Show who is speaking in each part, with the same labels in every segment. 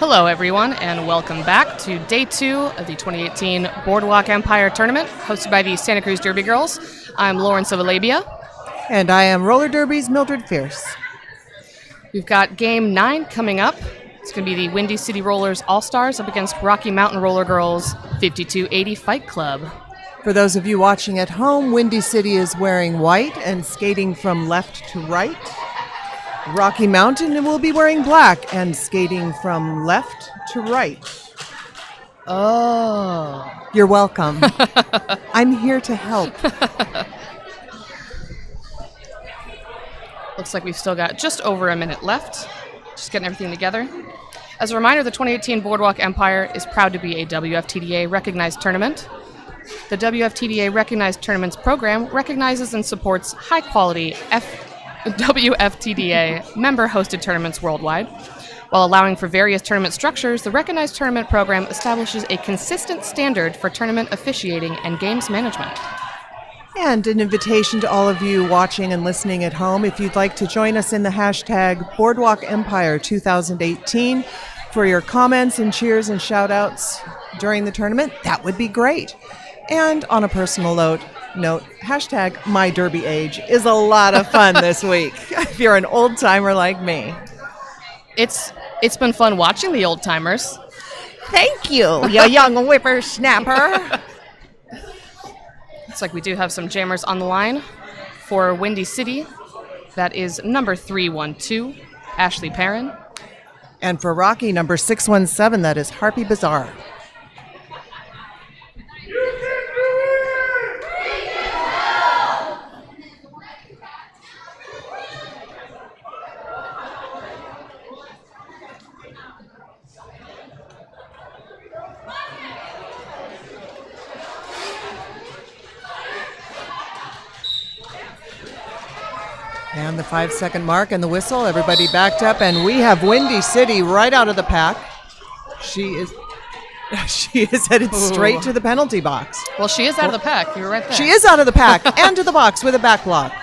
Speaker 1: Hello, everyone, and welcome back to Day 2 of the 2018 Boardwalk Empire Tournament, hosted by the Santa Cruz Derby Girls. I'm Lawrence of Alabia.
Speaker 2: And I am Roller Derby's Mildred Fierce.
Speaker 1: We've got Game 9 coming up. It's going to be the Windy City Rollers All-Stars up against Rocky Mountain Roller Girls 5280 Fight Club.
Speaker 2: For those of you watching at home, Windy City is wearing white and skating from left to right. Rocky Mountain will be wearing black and skating from left to right.
Speaker 1: Oh.
Speaker 2: You're welcome. I'm here to help.
Speaker 1: Looks like we've still got just over a minute left. Just getting everything together. As a reminder, the 2018 Boardwalk Empire is proud to be a WFTDA recognized tournament. The WFTDA Recognized Tournaments program recognizes and supports high-quality WFTDA member-hosted tournaments worldwide. While allowing for various tournament structures, the Recognized Tournament program establishes a consistent standard for tournament officiating and games management.
Speaker 2: And an invitation to all of you watching and listening at home, if you'd like to join us in the hashtag Boardwalk Empire 2018 for your comments and cheers and shout-outs during the tournament, that would be great. And on a personal note, hashtag MyDerbyAge is a lot of fun this week, if you're an old-timer like me.
Speaker 1: It's been fun watching the old-timers.
Speaker 2: Thank you, you young whippersnapper.
Speaker 1: Looks like we do have some jammers on the line. For Windy City, that is number 312, Ashley Perrin.
Speaker 2: And for Rocky, number 617, that is Harpy Bazaar. And the 5-second mark and the whistle, everybody backed up, and we have Windy City right out of the pack. She is headed straight to the penalty box.
Speaker 1: Well, she is out of the pack. You were right there.
Speaker 2: She is out of the pack and to the box with a back block.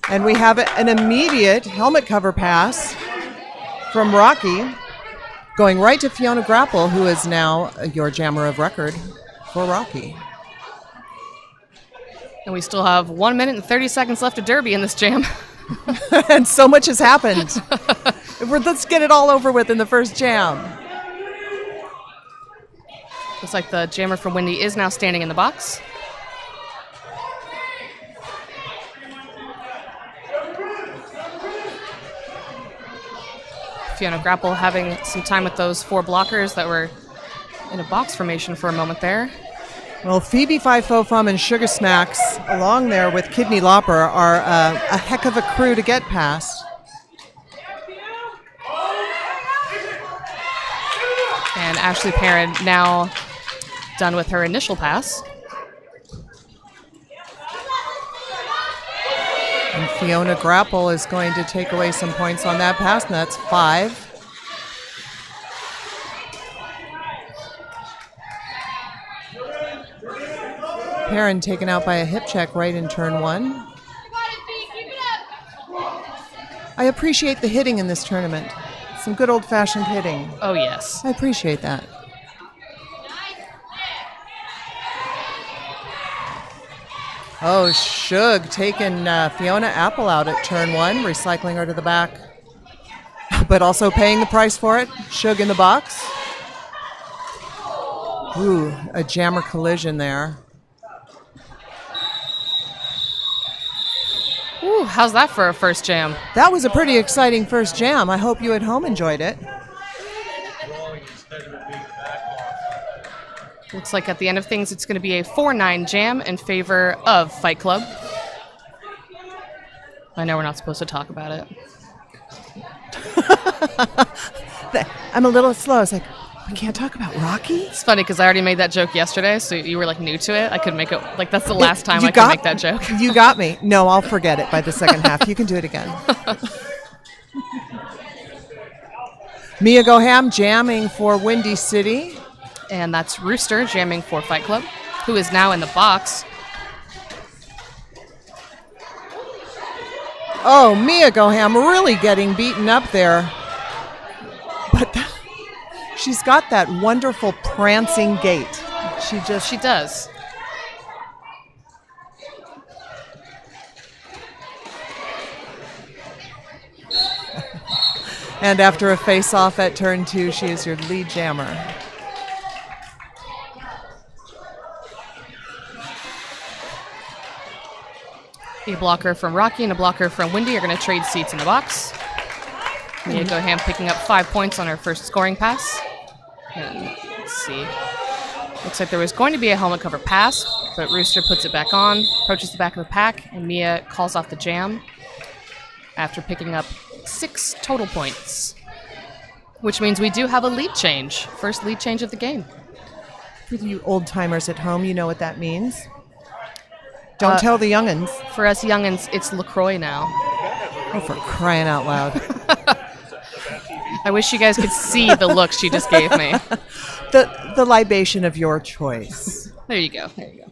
Speaker 2: And we have an immediate helmet cover pass from Rocky, going right to Fiona Grapple, who is now your jammer of record for Rocky.
Speaker 1: And we still have 1 minute and 30 seconds left of Derby in this jam.
Speaker 2: And so much has happened. Let's get it all over with in the first jam.
Speaker 1: Looks like the jammer from Windy is now standing in the box. Fiona Grapple having some time with those four blockers that were in a box formation for a moment there.
Speaker 2: Well, Phoebe Five-Fo-Fum and Sugar Smacks, along there with Kidney Lopper, are a heck of a crew to get past.
Speaker 1: And Ashley Perrin now done with her initial pass.
Speaker 2: And Fiona Grapple is going to take away some points on that pass, and that's 5. Perrin taken out by a hip check right in turn 1. I appreciate the hitting in this tournament. Some good old-fashioned hitting.
Speaker 1: Oh, yes.
Speaker 2: I appreciate that. Oh, Shug taking Fiona Apple out at turn 1, recycling her to the back, but also paying the price for it. Shug in the box. Ooh, a jammer collision there.
Speaker 1: Ooh, how's that for a first jam?
Speaker 2: That was a pretty exciting first jam. I hope you at home enjoyed it.
Speaker 1: Looks like at the end of things, it's going to be a 4-9 jam in favor of Fight Club. I know we're not supposed to talk about it.
Speaker 2: I'm a little slow. It's like, we can't talk about Rocky?
Speaker 1: It's funny because I already made that joke yesterday, so you were like new to it. I couldn't make it, like that's the last time I could make that joke.
Speaker 2: You got me. No, I'll forget it by the second half. You can do it again. Mia Goham jamming for Windy City.
Speaker 1: And that's Rooster jamming for Fight Club, who is now in the box.
Speaker 2: Oh, Mia Goham really getting beaten up there but she's got that wonderful prancing gait.
Speaker 1: She does.
Speaker 2: And after a face-off at turn 2, she is your lead jammer.
Speaker 1: A blocker from Rocky and a blocker from Wendy are going to trade seats in the box. Mia Goham picking up 5 points on her first scoring pass. And let's see. Looks like there was going to be a helmet cover pass, but Rooster puts it back on, approaches the back of the pack, and Mia calls off the jam after picking up 6 total points, which means we do have a lead change. First lead change of the game.
Speaker 2: For you old-timers at home, you know what that means. Don't tell the young'uns.
Speaker 1: For us young'uns, it's LaCroix now.
Speaker 2: Oh, for crying out loud.
Speaker 1: I wish you guys could see the look she just gave me.
Speaker 2: The libation of your choice.
Speaker 1: There you go. There you go.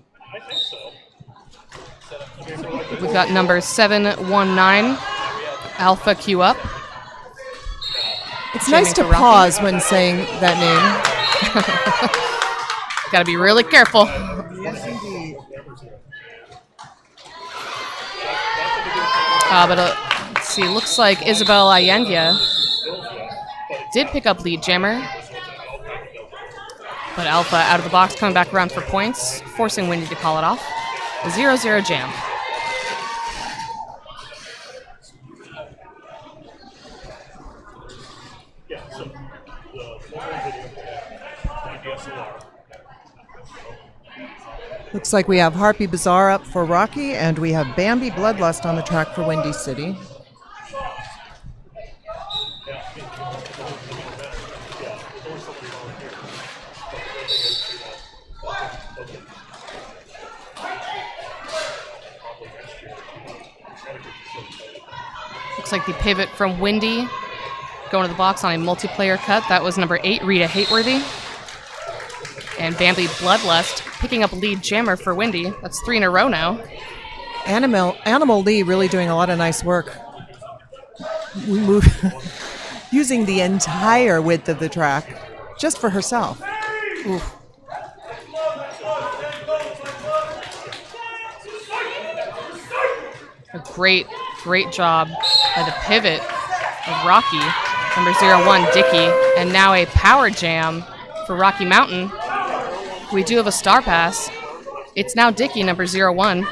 Speaker 1: We've got number 719. Alpha Q up.
Speaker 2: It's nice to pause when saying that name.
Speaker 1: Gotta be really careful.
Speaker 2: Yes, indeed.
Speaker 1: But let's see, looks like Isabel Allende did pick up lead jammer. But Alpha out of the box, coming back around for points, forcing Wendy to call it off. A 0-0 jam.
Speaker 2: Looks like we have Harpy Bazaar up for Rocky, and we have Bambi Bloodlust on the track for Windy City.
Speaker 1: Looks like the pivot from Windy going to the box on a multiplayer cut. That was number 8, Rita Hateworthy. And Bambi Bloodlust picking up lead jammer for Windy. That's 3 in a row now.
Speaker 2: Animal Lee really doing a lot of nice work. Using the entire width of the track just for herself.
Speaker 1: Oof. A great job by the pivot of Rocky, number 01, Dickey, and now a power jam for Rocky Mountain. We do have a star pass. It's now Dickey, number 01.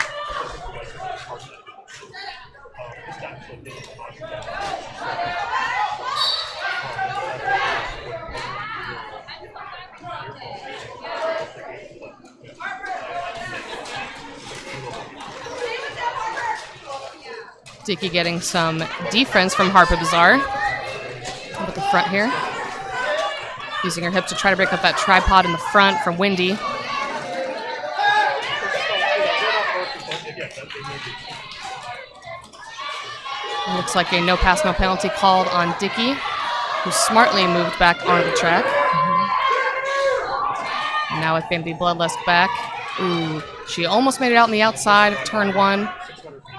Speaker 1: Dickey getting some defense from Harper Bazaar. Up at the front here. Using her hip to try to break up that tripod in the front from Windy. It looks like a no pass, no penalty called on Dickey, who smartly moved back onto the track. And now with Bambi Bloodlust back. Ooh, she almost made it out on the outside of turn 1.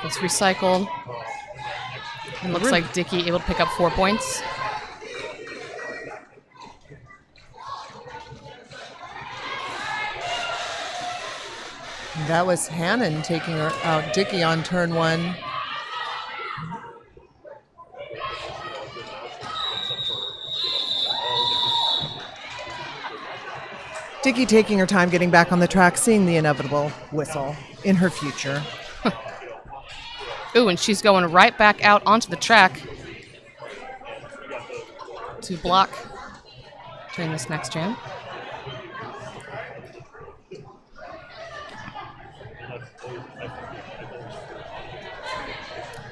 Speaker 1: It's recycled. And looks like Dickey able to pick up 4 points.
Speaker 2: That was Hannon taking her out. Dickey on turn 1. Dickey taking her time getting back on the track, seeing the inevitable whistle in her future.
Speaker 1: Ooh, and she's going right back out onto the track to block during this next jam.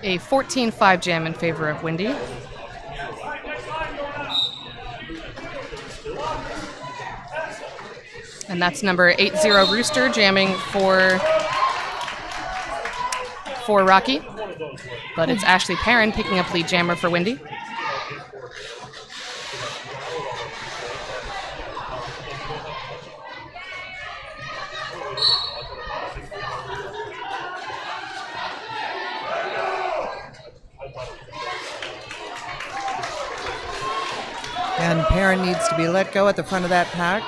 Speaker 1: A 14-5 jam in favor of Windy. And that's number 80 Rooster jamming for Rocky. But it's Ashley Perrin picking up lead jammer for Windy.
Speaker 2: And Perrin needs to be let go at the front of that pack.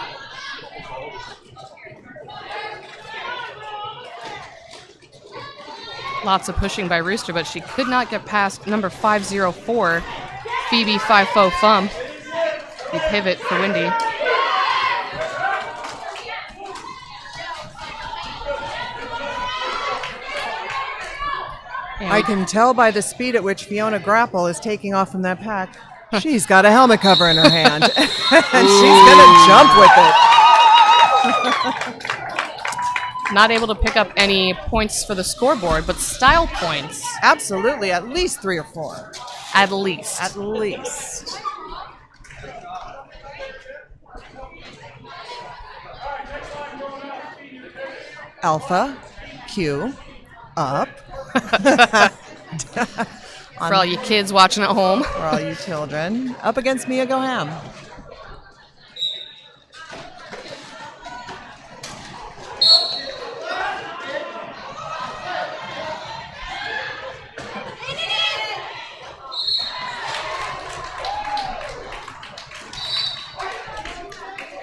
Speaker 1: Lots of pushing by Rooster, but she could not get past number 504, Phoebe 5-4 Fum. The pivot for Windy.
Speaker 2: I can tell by the speed at which Fiona Grapple is taking off from that pack. She's got a helmet cover in her hand, and she's going to jump with it.
Speaker 1: Not able to pick up any points for the scoreboard, but style points.
Speaker 2: Absolutely, at least 3 or 4.
Speaker 1: At least.
Speaker 2: At least. Alpha, Q, up.
Speaker 1: For all you kids watching at home.
Speaker 2: For all you children. Up against Mia Goham.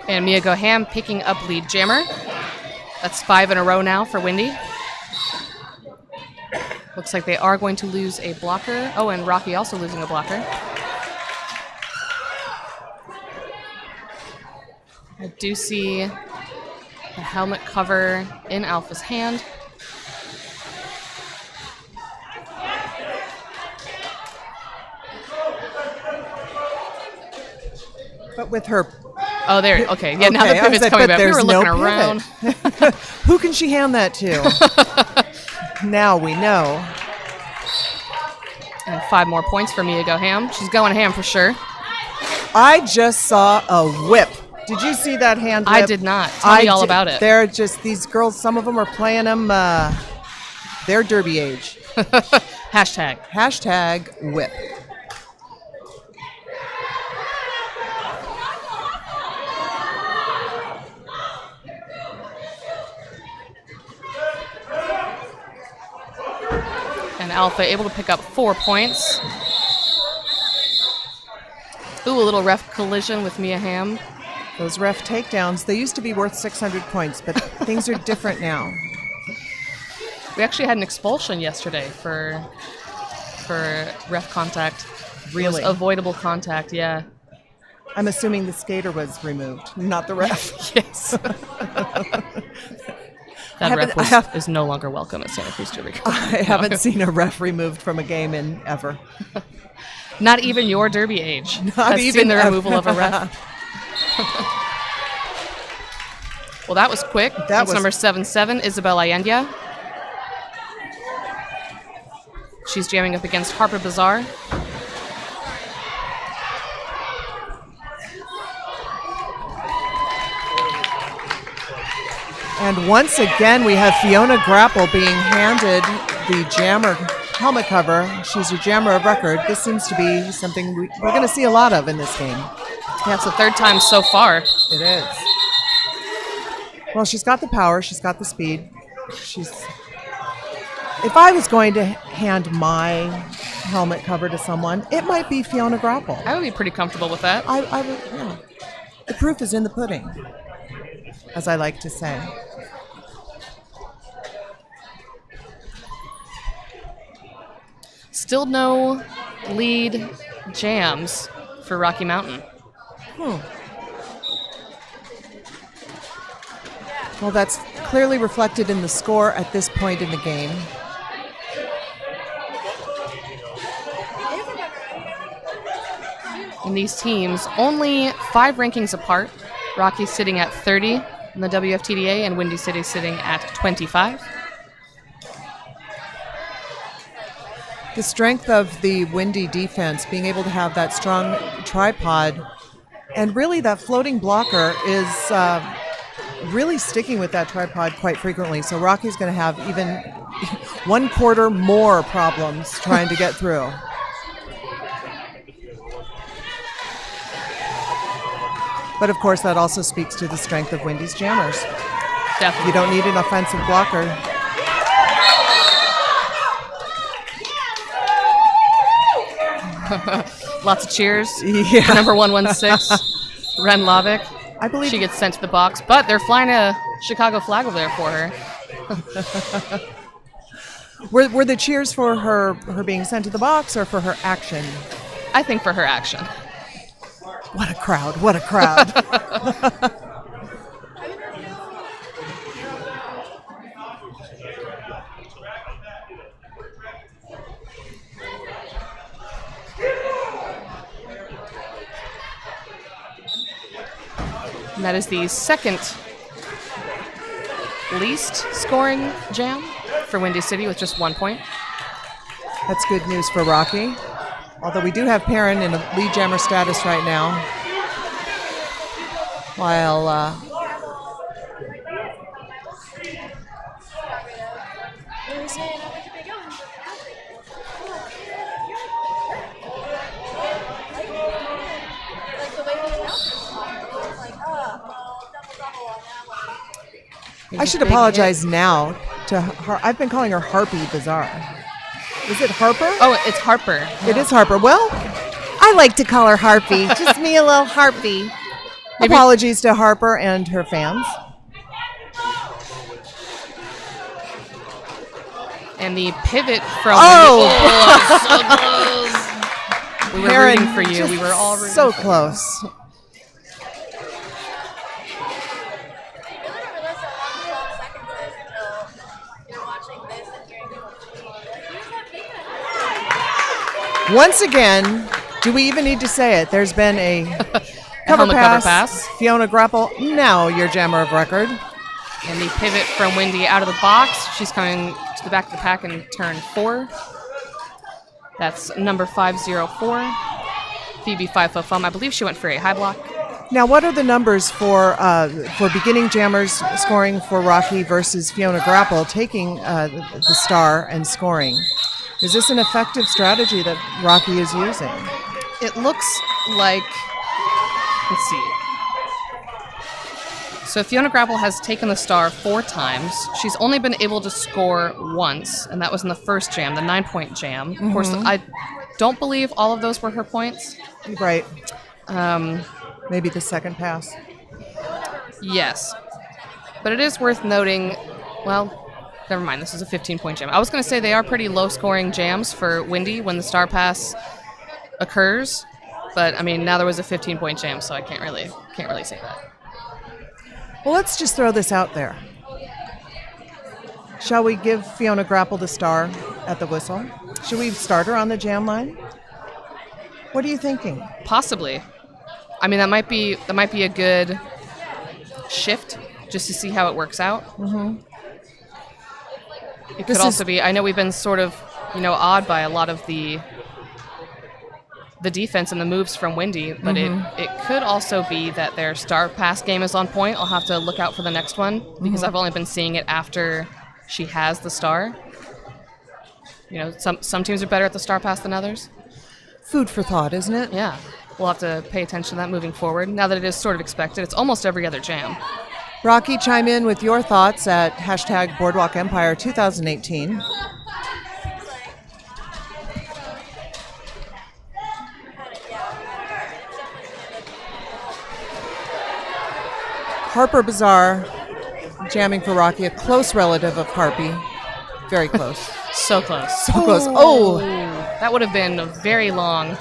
Speaker 1: And Mia Goham picking up lead jammer. That's 5 in a row now for Windy. Looks like they are going to lose a blocker. Oh, and Rocky also losing a blocker. I do see the helmet cover in Alpha's hand.
Speaker 2: But with her...
Speaker 1: Oh, there. Okay. Yeah, now the pivot's coming back. We were looking around.
Speaker 2: Who can she hand that to? Now we know.
Speaker 1: And 5 more points for Mia Goham. She's going ham for sure.
Speaker 2: I just saw a whip. Did you see that hand whip?
Speaker 1: I did not. Tell me all about it.
Speaker 2: They're just, these girls, some of them are playing them their derby age.
Speaker 1: Hashtag.
Speaker 2: Hashtag whip.
Speaker 1: And Alpha able to pick up 4 points. Ooh, a little ref collision with Mia Hamm.
Speaker 2: Those ref takedowns, they used to be worth 600 points, but things are different now.
Speaker 1: We actually had an expulsion yesterday for ref contact.
Speaker 2: Really?
Speaker 1: It was avoidable contact, yeah.
Speaker 2: I'm assuming the skater was removed, not the ref.
Speaker 1: Yes. That ref is no longer welcome at Santa Cruz Derby.
Speaker 2: I haven't seen a ref removed from a game in ever.
Speaker 1: Not even your derby age
Speaker 2: Not
Speaker 1: has
Speaker 2: even
Speaker 1: seen the
Speaker 2: ever.
Speaker 1: removal of a ref. Well, that was quick. That's number 7-7, Isabel Allende. She's jamming up against Harper Bazaar.
Speaker 2: And once again, we have Fiona Grapple being handed the jammer helmet cover. She's your jammer of record. This seems to be something we're going to see a lot of in this game.
Speaker 1: Yeah, it's the 3rd time so far.
Speaker 2: It is. Well, she's got the power. She's got the speed. If I was going to hand my helmet cover to someone, it might be Fiona Grapple.
Speaker 1: I would be pretty comfortable with that.
Speaker 2: I would, yeah. The proof is in the pudding, as I like to say.
Speaker 1: Still no lead jams for Rocky Mountain.
Speaker 2: Well, that's clearly reflected in the score at this point in the game.
Speaker 1: And these teams only 5 rankings apart. Rocky's sitting at 30 in the WFTDA and Windy City sitting at 25.
Speaker 2: The strength of the Windy defense, being able to have that strong tripod, and really that floating blocker is really sticking with that tripod quite frequently. So Rocky's going to have even 1/4 more problems trying to get through. But of course, that also speaks to the strength of Windy's jammers.
Speaker 1: Definitely.
Speaker 2: You don't need an offensive blocker.
Speaker 1: Lots of cheers.
Speaker 2: Yeah.
Speaker 1: For number 116, Ren Lavick.
Speaker 2: I believe
Speaker 1: She gets sent to the box, but they're flying a Chicago flag over there for her.
Speaker 2: Were the cheers for her being sent to the box or for her action?
Speaker 1: I think for her action.
Speaker 2: What a crowd. What a crowd.
Speaker 1: And that is the second least scoring jam for Windy City with just 1 point.
Speaker 2: That's good news for Rocky. Although we do have Perrin in a lead jammer status right now. While I should apologize now to her. I've been calling her Harpy Bizarre. Is it Harper?
Speaker 1: Oh, it's Harper.
Speaker 2: It is Harper. Well, I like to call her Harpy. Just me a little Harpy.
Speaker 1: Maybe.
Speaker 2: Apologies to Harper and her fans.
Speaker 1: And the pivot from
Speaker 2: Oh!
Speaker 1: so close. We were
Speaker 2: Perrin,
Speaker 1: rooting for you.
Speaker 2: just
Speaker 1: We were all rooting
Speaker 2: so
Speaker 1: for
Speaker 2: close. Once again, do we even need to say it? There's been a cover pass. Fiona Grapple, now your jammer of record.
Speaker 1: And the pivot from Windy out of the box. She's coming to the back of the pack in turn 4. That's number 504. Phoebe 5 I believe she went for a high block.
Speaker 2: Now, what are the numbers for beginning jammers scoring for Rocky versus Fiona Grapple taking the star and scoring? Is this an effective strategy that Rocky is using?
Speaker 1: It looks like, let's see. So Fiona Grapple has taken the star 4 times. She's only been able to score once, and that was in the first jam, the 9-point jam. Of course, I don't believe all of those were her points.
Speaker 2: Right. Maybe the second pass.
Speaker 1: Yes. But it is worth noting, well, never mind, this is a 15-point jam. I was going to say they are pretty low-scoring jams for Windy when the star pass occurs, but I mean, now there was a 15-point jam, so I can't really say that.
Speaker 2: Well, let's just throw this out there. Shall we give Fiona Grapple the star at the whistle? Should we start her on the jam line? What are you thinking?
Speaker 1: Possibly. I mean, that might be a good shift just to see how it works out. Mm-hmm. It could also be, I know we've been sort of, awed by a lot of the defense and the moves from Windy, but it could also be that their star pass game is on point. I'll have to look out for the next one because I've only been seeing it after she has the star. Some teams are better at the star pass than others.
Speaker 2: Food for thought, isn't it?
Speaker 1: Yeah. We'll have to pay attention to that moving forward. Now that it is sort of expected, it's almost every other jam.
Speaker 2: Rocky, chime in with your thoughts at hashtag Boardwalk Empire 2018. Harper Bazaar jamming for Rocky, a close relative of Harpy. Very close.
Speaker 1: So close.
Speaker 2: So close. Oh!
Speaker 1: That would have been a very long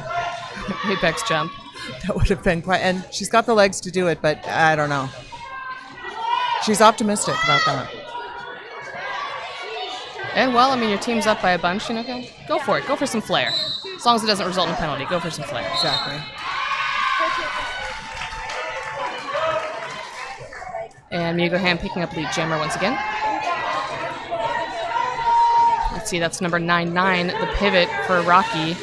Speaker 1: apex jump.
Speaker 2: That would have been quite... And she's got the legs to do it, but I don't know. She's optimistic about that.
Speaker 1: And, well, I mean, your team's up by a bunch, go for it. Go for some flair. As long as it doesn't result in a penalty, go for some flair.
Speaker 2: Exactly.
Speaker 1: And Mia Graham picking up lead jammer once again. Let's see, that's number 99, the pivot for Rocky.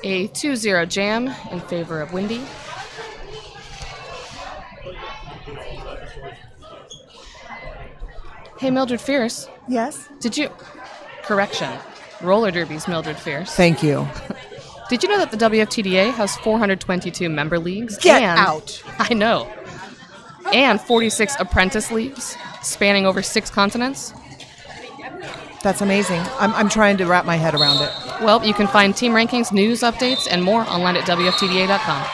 Speaker 1: A 2-0 jam in favor of Windy. Hey, Mildred Fierce.
Speaker 2: Yes?
Speaker 1: Correction. Roller derby's Mildred Fierce.
Speaker 2: Thank you.
Speaker 1: Did you know that the WFTDA has 422 member leagues?
Speaker 2: Get
Speaker 1: and,
Speaker 2: out.
Speaker 1: I know. And 46 apprentice leagues spanning over 6 continents?
Speaker 2: That's amazing. I'm trying to wrap my head around it.
Speaker 1: Well, you can find team rankings, news updates, and more online at WFTDA.com.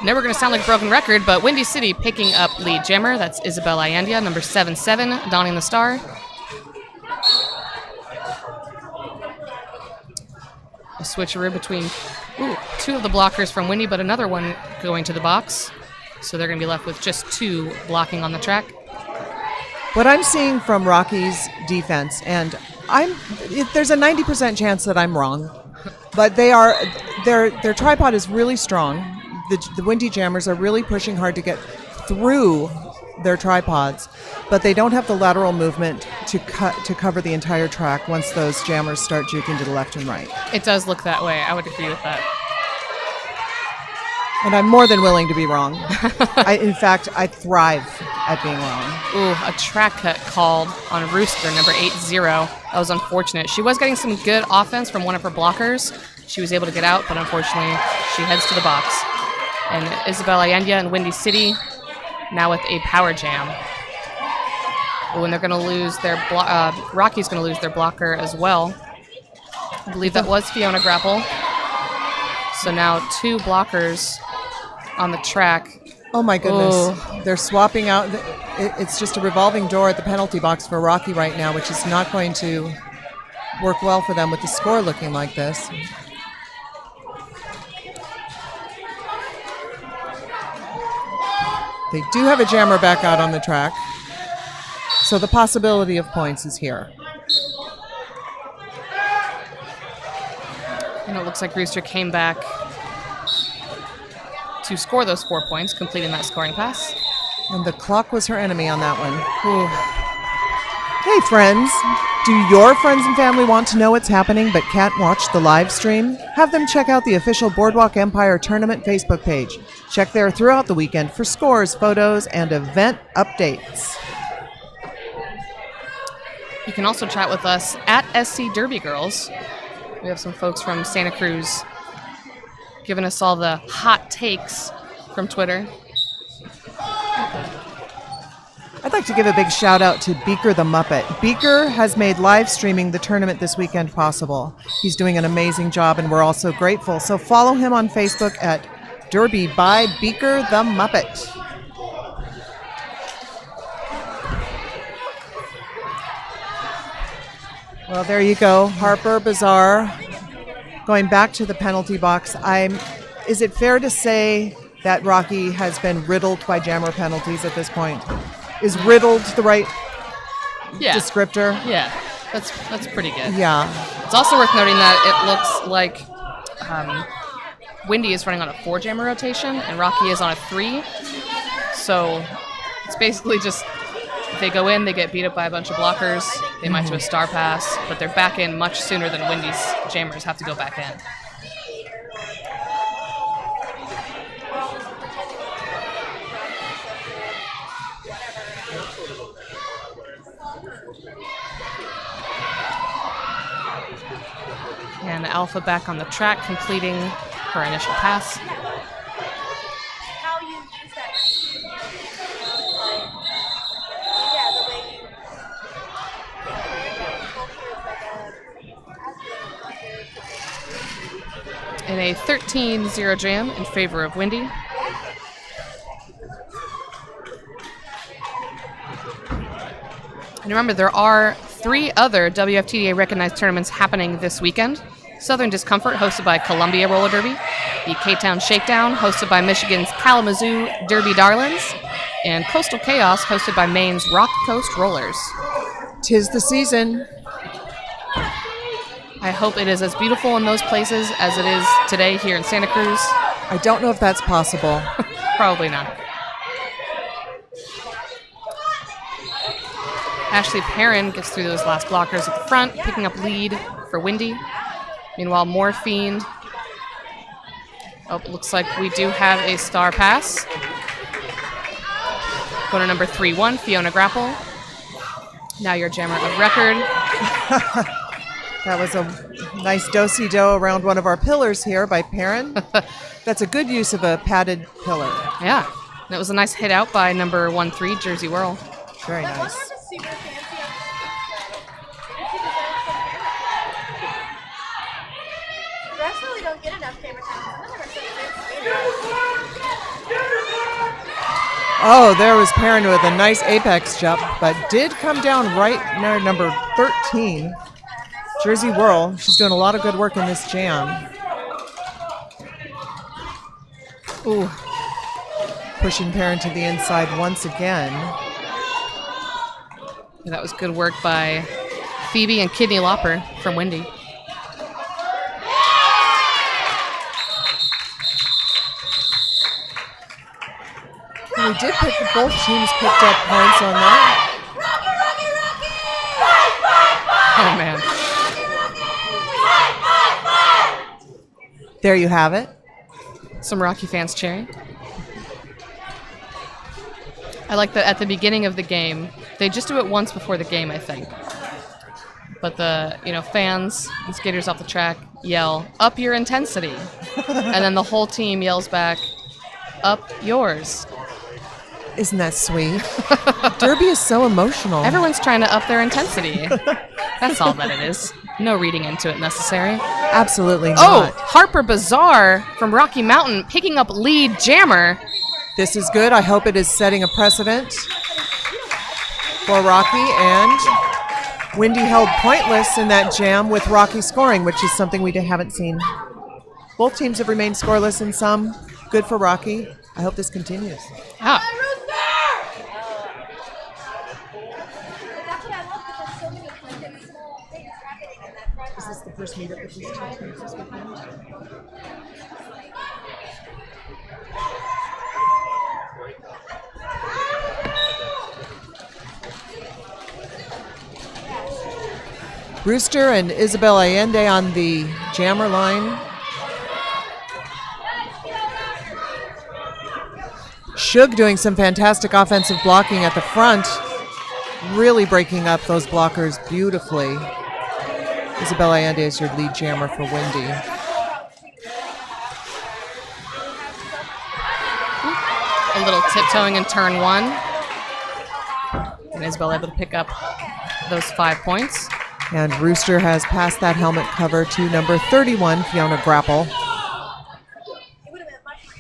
Speaker 1: Never going to sound like a broken record, but Windy City picking up lead jammer. That's Isabel Allendia, number 7-7, donning the star. A switcheroo between 2 of the blockers from Windy, but another one going to the box. So they're going to be left with just 2 blocking on the track.
Speaker 2: What I'm seeing from Rocky's defense, and there's a 90% chance that I'm wrong, but their tripod is really strong. The Windy Jammers are really pushing hard to get through their tripods, but they don't have the lateral movement to cover the entire track once those jammers start juking to the left and right.
Speaker 1: It does look that way. I would agree with that.
Speaker 2: And I'm more than willing to be wrong. In fact, I thrive at being wrong.
Speaker 1: Ooh, a track cut called on Rooster, number 80. That was unfortunate. She was getting some good offense from one of her blockers. She was able to get out, but unfortunately, she heads to the box. And Isabel Allende and Windy City now with a power jam. When they're going to lose their Rocky's going to lose their blocker as well. I believe that was Fiona Grapple. So now 2 blockers on the track.
Speaker 2: Oh my goodness.
Speaker 1: Ooh.
Speaker 2: They're swapping out. It's just a revolving door at the penalty box for Rocky right now, which is not going to work well for them with the score looking like this. They do have a jammer back out on the track, so the possibility of points is here.
Speaker 1: And it looks like Rooster came back to score those 4 points, completing that scoring pass.
Speaker 2: And the clock was her enemy on that one.
Speaker 1: Ooh.
Speaker 2: Hey friends, do your friends and family want to know what's happening but can't watch the live stream? Have them check out the official Boardwalk Empire Tournament Facebook page. Check there throughout the weekend for scores, photos, and event updates.
Speaker 1: You can also chat with us at SC Derby Girls. We have some folks from Santa Cruz giving us all the hot takes from Twitter.
Speaker 2: I'd like to give a big shout out to Beaker the Muppet. Beaker has made live streaming the tournament this weekend possible. He's doing an amazing job and we're all so grateful. So follow him on Facebook at Derby by Beaker the Muppet. Well, there you go. Harper Bazaar going back to the penalty box. Is it fair to say that Rocky has been riddled by jammer penalties at this point? Is riddled the right descriptor?
Speaker 1: Yeah, that's pretty good.
Speaker 2: Yeah.
Speaker 1: It's also worth noting that it looks like Windy is running on a 4 jammer rotation and Rocky is on a 3. So it's basically just if they go in, they get beat up by a bunch of blockers. They might do a star pass, but they're back in much sooner than Windy's jammers have to go back in. And Alpha back on the track, completing her initial pass.
Speaker 3: How you use that,
Speaker 1: In a 13-0 jam in favor of Windy. And remember, there are 3 other WFTDA recognized tournaments happening this weekend. Southern Discomfort, hosted by Columbia Roller Derby. The K-Town Shakedown, hosted by Michigan's Kalamazoo Derby Darlings. And Coastal Chaos, hosted by Maine's Rock Coast Rollers.
Speaker 2: 'Tis the season.
Speaker 1: I hope it is as beautiful in those places as it is today here in Santa Cruz.
Speaker 2: I don't know if that's possible.
Speaker 1: Probably not. Ashley Perrin gets through those last blockers at the front, picking up lead for Windy. Meanwhile, Morphine. Oh, it looks like we do have a star pass. Go to number 3-1, Fiona Grapple. Now your jammer of record.
Speaker 2: That was a nice do-si-do around one of our pillars here by Perrin. That's a good use of a padded pillar.
Speaker 1: Yeah. And it was a nice hit out by number 1-3, Jersey Whirl.
Speaker 2: Very
Speaker 3: But
Speaker 2: nice.
Speaker 3: one was super fancy. The rest really don't get enough camera time. Some of them are so fancy.
Speaker 2: Oh, there was Perrin with a nice apex jump, but did come down right near number 13, Jersey Whirl. She's doing a lot of good work in this jam.
Speaker 1: Ooh.
Speaker 2: Pushing Perrin to the inside once again.
Speaker 1: Yeah, that was good work by Phoebe and Kidney Lopper from Wendy.
Speaker 2: We did pick, both teams picked up points on that.
Speaker 1: Oh, man.
Speaker 2: There you have it.
Speaker 1: Some Rocky fans cheering. I like that at the beginning of the game, they just do it once before the game, I think. But the fans and skaters off the track yell, "Up your intensity," and then the whole team yells back, "Up yours."
Speaker 2: Isn't that sweet? Derby is so emotional.
Speaker 1: Everyone's trying to up their intensity. That's all that it is. No reading into it necessary.
Speaker 2: Absolutely
Speaker 1: Oh,
Speaker 2: not.
Speaker 1: Harper Bazaar from Rocky Mountain picking up lead jammer.
Speaker 2: This is good. I hope it is setting a precedent for Rocky, and Wendy held pointless in that jam with Rocky scoring, which is something we haven't seen. Both teams have remained scoreless in some. Good for Rocky. I hope this continues.
Speaker 1: Ah,
Speaker 3: That's what I love because so many like small things happening in that front.
Speaker 2: Is this the first meetup with these two teams this weekend? Brewster and Isabel Allende on the jammer line. Shug doing some fantastic offensive blocking at the front, really breaking up those blockers beautifully. Isabel Allende is your lead jammer for Wendy.
Speaker 1: a little tiptoeing in turn one. And Isabel able to pick up those 5 points.
Speaker 2: And Rooster has passed that helmet cover to number 31, Fiona Grapple.
Speaker 3: It would have been much more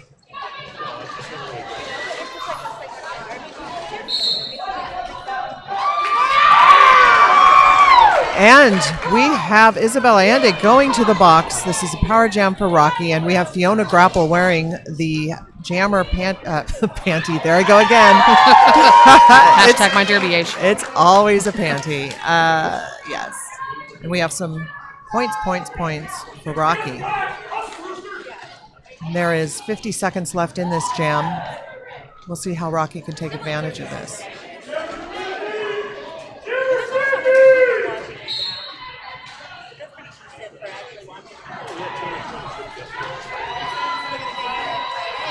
Speaker 2: And we have Isabel Allende going to the box. This is a power jam for Rocky, and we have Fiona Grapple wearing the jammer panty. There I go again.
Speaker 1: Hashtag my derby age.
Speaker 2: It's always a panty. Yes. And we have some points for Rocky. And there is 50 seconds left in this jam. We'll see how Rocky can take advantage of this.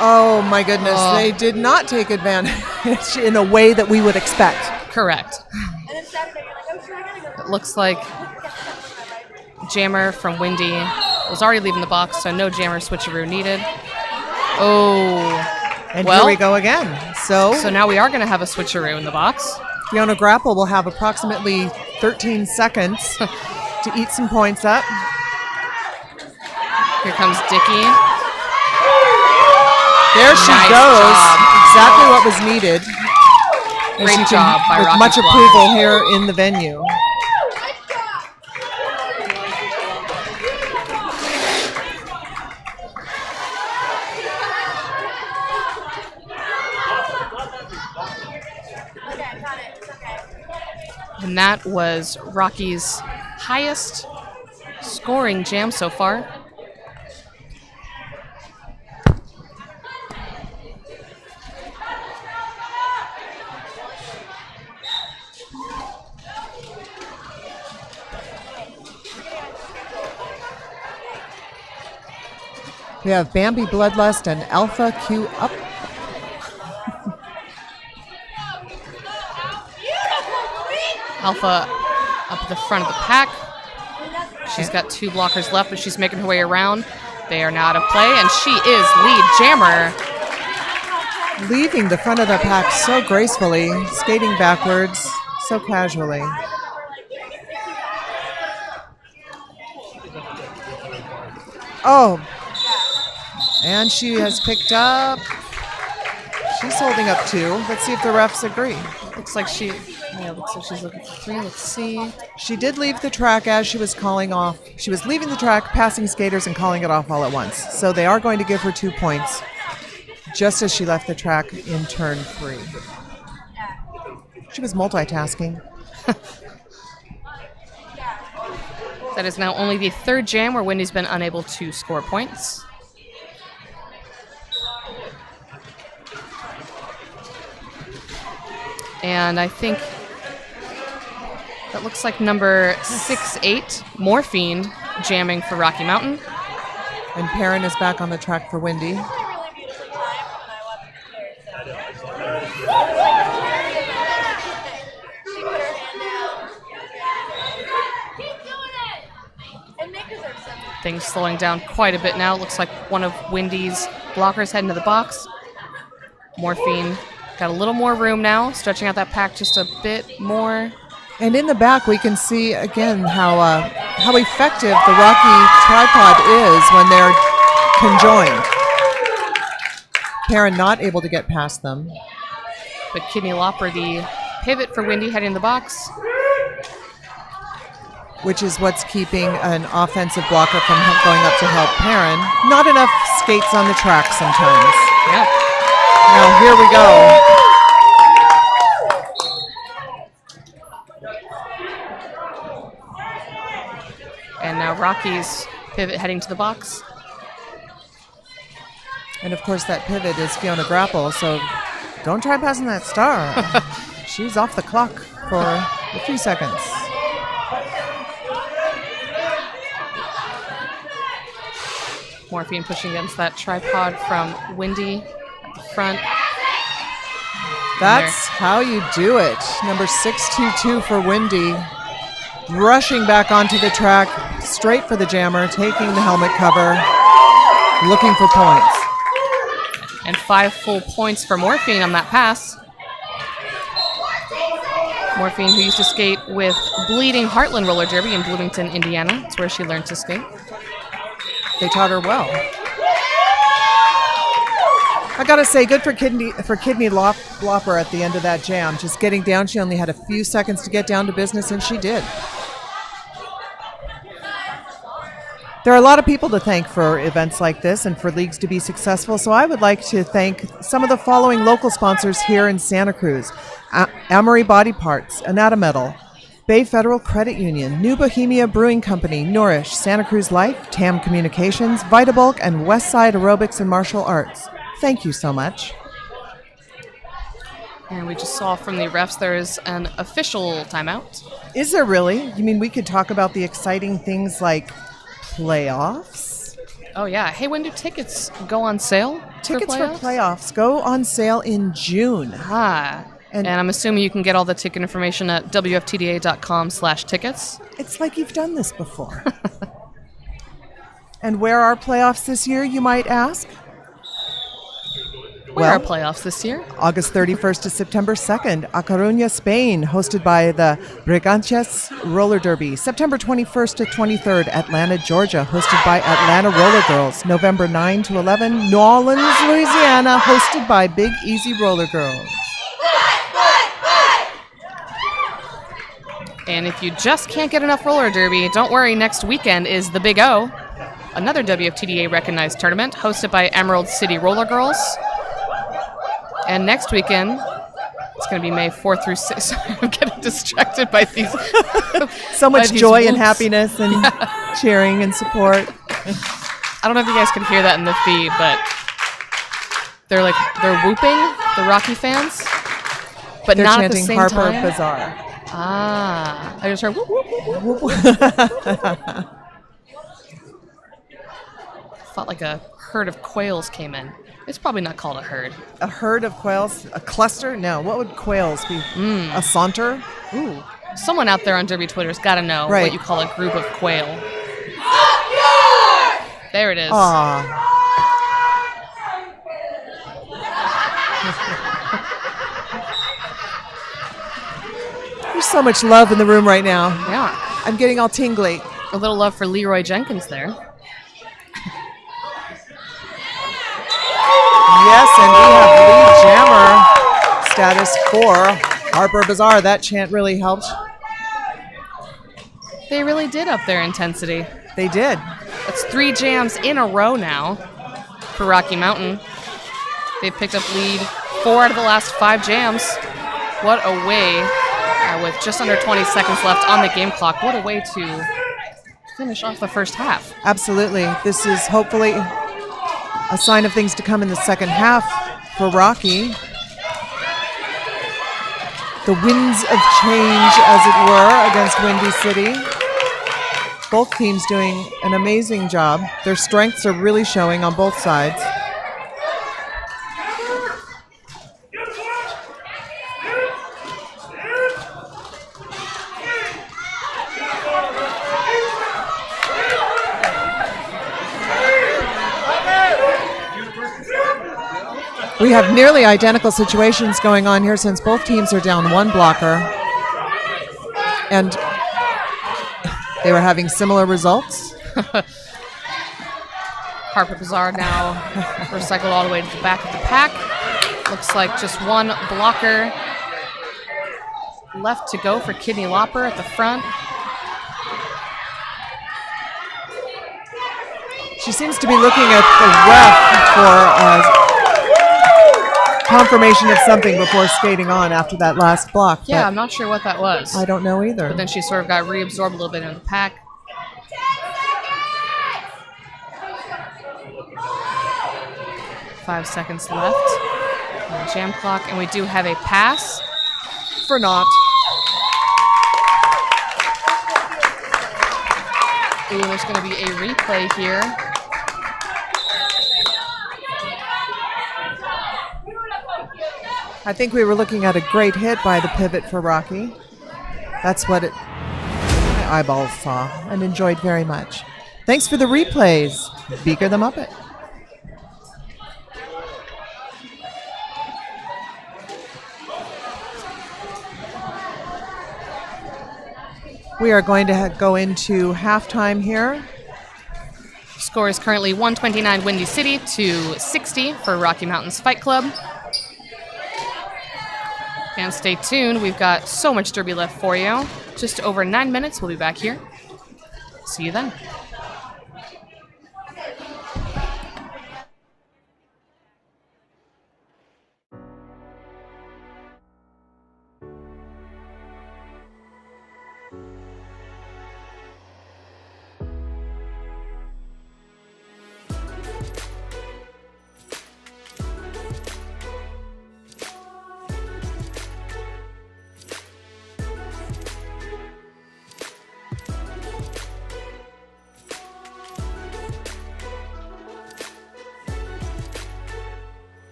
Speaker 2: Oh my goodness, they did not take advantage in a way that we would expect.
Speaker 1: Correct.
Speaker 3: And then Saturday, you're like, oh, sure, I gotta go.
Speaker 1: It looks like jammer from Windy was already leaving the box, so no jammer switcheroo needed. Oh.
Speaker 2: And
Speaker 1: well,
Speaker 2: here we go again. So
Speaker 1: now we are going to have a switcheroo in the box.
Speaker 2: Fiona Grapple will have approximately 13 seconds to eat some points up.
Speaker 1: Here comes Dickie.
Speaker 2: There she
Speaker 1: Nice
Speaker 2: goes.
Speaker 1: job.
Speaker 2: Exactly what was needed. As
Speaker 1: Great
Speaker 2: you
Speaker 1: job by
Speaker 2: with
Speaker 1: Rocky
Speaker 2: much
Speaker 1: Fly.
Speaker 2: approval here in the venue.
Speaker 3: Okay, got it. It's okay.
Speaker 1: And that was Rocky's highest scoring jam so far.
Speaker 2: We have Bambi Bloodlust and Alpha Q up.
Speaker 1: Alpha up at the front of the pack. She's got 2 blockers left, but she's making her way around. They are now out of play, and she is lead jammer.
Speaker 2: Leaving the front of the pack so gracefully, skating backwards so casually. Oh, and she has picked up. She's holding up 2. Let's see if the refs agree.
Speaker 1: Looks like she's looking for 3. Let's see.
Speaker 2: She did leave the track as she was calling off. She was leaving the track, passing skaters, and calling it off all at once. So they are going to give her 2 points, just as she left the track in turn 3. She was multitasking.
Speaker 1: That is now only the 3rd jam where Wendy's been unable to score points. And I think that looks like number 6-8, Morphine, jamming for Rocky Mountain.
Speaker 2: And Perrin is back on the track for Wendy.
Speaker 3: Really beautiful time when I watched the players. She put her hand down. Keep doing it! And make deserve some.
Speaker 1: Things slowing down quite a bit now. Looks like one of Wendy's blockers heading to the box. Morphine got a little more room now, stretching out that pack just a bit more.
Speaker 2: And in the back, we can see again how effective the Rocky tripod is when they're conjoined. Perrin not able to get past them.
Speaker 1: But Kidney Lopper, the pivot for Wendy, heading in the box.
Speaker 2: Which is what's keeping an offensive blocker from going up to help Perrin. Not enough skates on the track sometimes.
Speaker 1: Yep.
Speaker 2: Now here we go.
Speaker 1: And now Rocky's pivot heading to the box.
Speaker 2: And of course that pivot is Fiona Grapple, so don't try passing that star. She's off the clock for a few seconds.
Speaker 1: Morphine pushing against that tripod from Wendy at the front.
Speaker 2: That's how you do it. Number 622 for Wendy. Rushing back onto the track, straight for the jammer, taking the helmet cover, looking for points.
Speaker 1: And 5 full points for Morphine on that pass. Morphine, who used to skate with Bleeding Heartland Roller Derby in Bloomington, Indiana. That's where she learned to skate.
Speaker 2: They taught her well. I gotta say, good for Kidney Lopper at the end of that jam. Just getting down, she only had a few seconds to get down to business, and she did. There are a lot of people to thank for events like this and for leagues to be successful, so I would like to thank some of the following local sponsors here in Santa Cruz. Amory Body Parts, Anatometal, Bay Federal Credit Union, New Bohemia Brewing Company, Nourish, Santa Cruz Life, TAM Communications, Vitabulk, and Westside Aerobics and Martial Arts. Thank you so much.
Speaker 1: And we just saw from the refs there is an official timeout.
Speaker 2: Is there really? You mean we could talk about the exciting things like playoffs?
Speaker 1: Oh, yeah. Hey, when do tickets go on sale?
Speaker 2: Tickets for playoffs go on sale in June.
Speaker 1: Ah. And I'm assuming you can get all the ticket information at wftda.com/tickets.
Speaker 2: It's like you've done this before. And where are playoffs this year, you might ask?
Speaker 1: Where are playoffs this year?
Speaker 2: August 31st to September 2nd, A Coruña, Spain, hosted by the Brigantes Roller Derby. September 21st to 23rd, Atlanta, Georgia, hosted by Atlanta Roller Girls. November 9 to 11, New Orleans, Louisiana, hosted by Big Easy Roller Girls.
Speaker 1: And if you just can't get enough roller derby, don't worry, next weekend is the Big O, another WFTDA recognized tournament hosted by Emerald City Roller Girls. And next weekend, it's going to be May 4th through 6th. I'm getting distracted by these.
Speaker 2: So much joy and
Speaker 1: whoops.
Speaker 2: happiness and cheering and support.
Speaker 1: I don't know if you guys can hear that in the feed, but they're whooping, the Rocky fans, but
Speaker 2: They're
Speaker 1: not at the
Speaker 2: chanting
Speaker 1: same
Speaker 2: Harper
Speaker 1: time.
Speaker 2: Bazaar.
Speaker 1: Ah, I just heard whoop, whoop, whoop, whoop. Thought like a herd of quails came in. It's probably not called a herd.
Speaker 2: A herd of quails? A cluster? No. What would quails be? A saunter?
Speaker 1: Ooh. Someone out there on Derby Twitter's got to know
Speaker 2: Right.
Speaker 1: what you call a group of quail. There it is.
Speaker 2: Aw. There's so much love in the room right now.
Speaker 1: Yeah.
Speaker 2: I'm getting all tingly.
Speaker 1: A little love for Leroy Jenkins there.
Speaker 2: Yes, and we have lead jammer status for Harper Bazaar. That chant really helped.
Speaker 1: They really did up their intensity.
Speaker 2: They did.
Speaker 1: That's 3 jams in a row now for Rocky Mountain. They've picked up lead 4 out of the last 5 jams. What a way, with just under 20 seconds left on the game clock, what a way to finish off the first half.
Speaker 2: Absolutely. This is hopefully a sign of things to come in the second half for Rocky. The winds of change, as it were, against Windy City. Both teams doing an amazing job. Their strengths are really showing on both sides. We have nearly identical situations going on here since both teams are down 1 blocker. And they were having similar results.
Speaker 1: Harper Bazaar now recycled all the way to the back of the pack. Looks like just 1 blocker left to go for Kidney Lopper at the front.
Speaker 2: She seems to be looking at the ref for confirmation of something before skating on after that last block.
Speaker 1: Yeah, I'm not sure what that was.
Speaker 2: I don't know either.
Speaker 1: But then she sort of got reabsorbed a little bit in the pack. Five seconds left on the jam clock, and we do have a pass
Speaker 2: for naught.
Speaker 1: Ooh, there's going to be a replay here.
Speaker 2: I think we were looking at a great hit by the pivot for Rocky. That's what my eyeballs saw and enjoyed very much. Thanks for the replays, Beaker the Muppet. We are going to go into halftime here.
Speaker 1: Score is currently 129 Windy City to 60 for Rocky Mountains Fight Club. And stay tuned, we've got so much derby left for you. Just over 9 minutes, we'll be back here. See you then.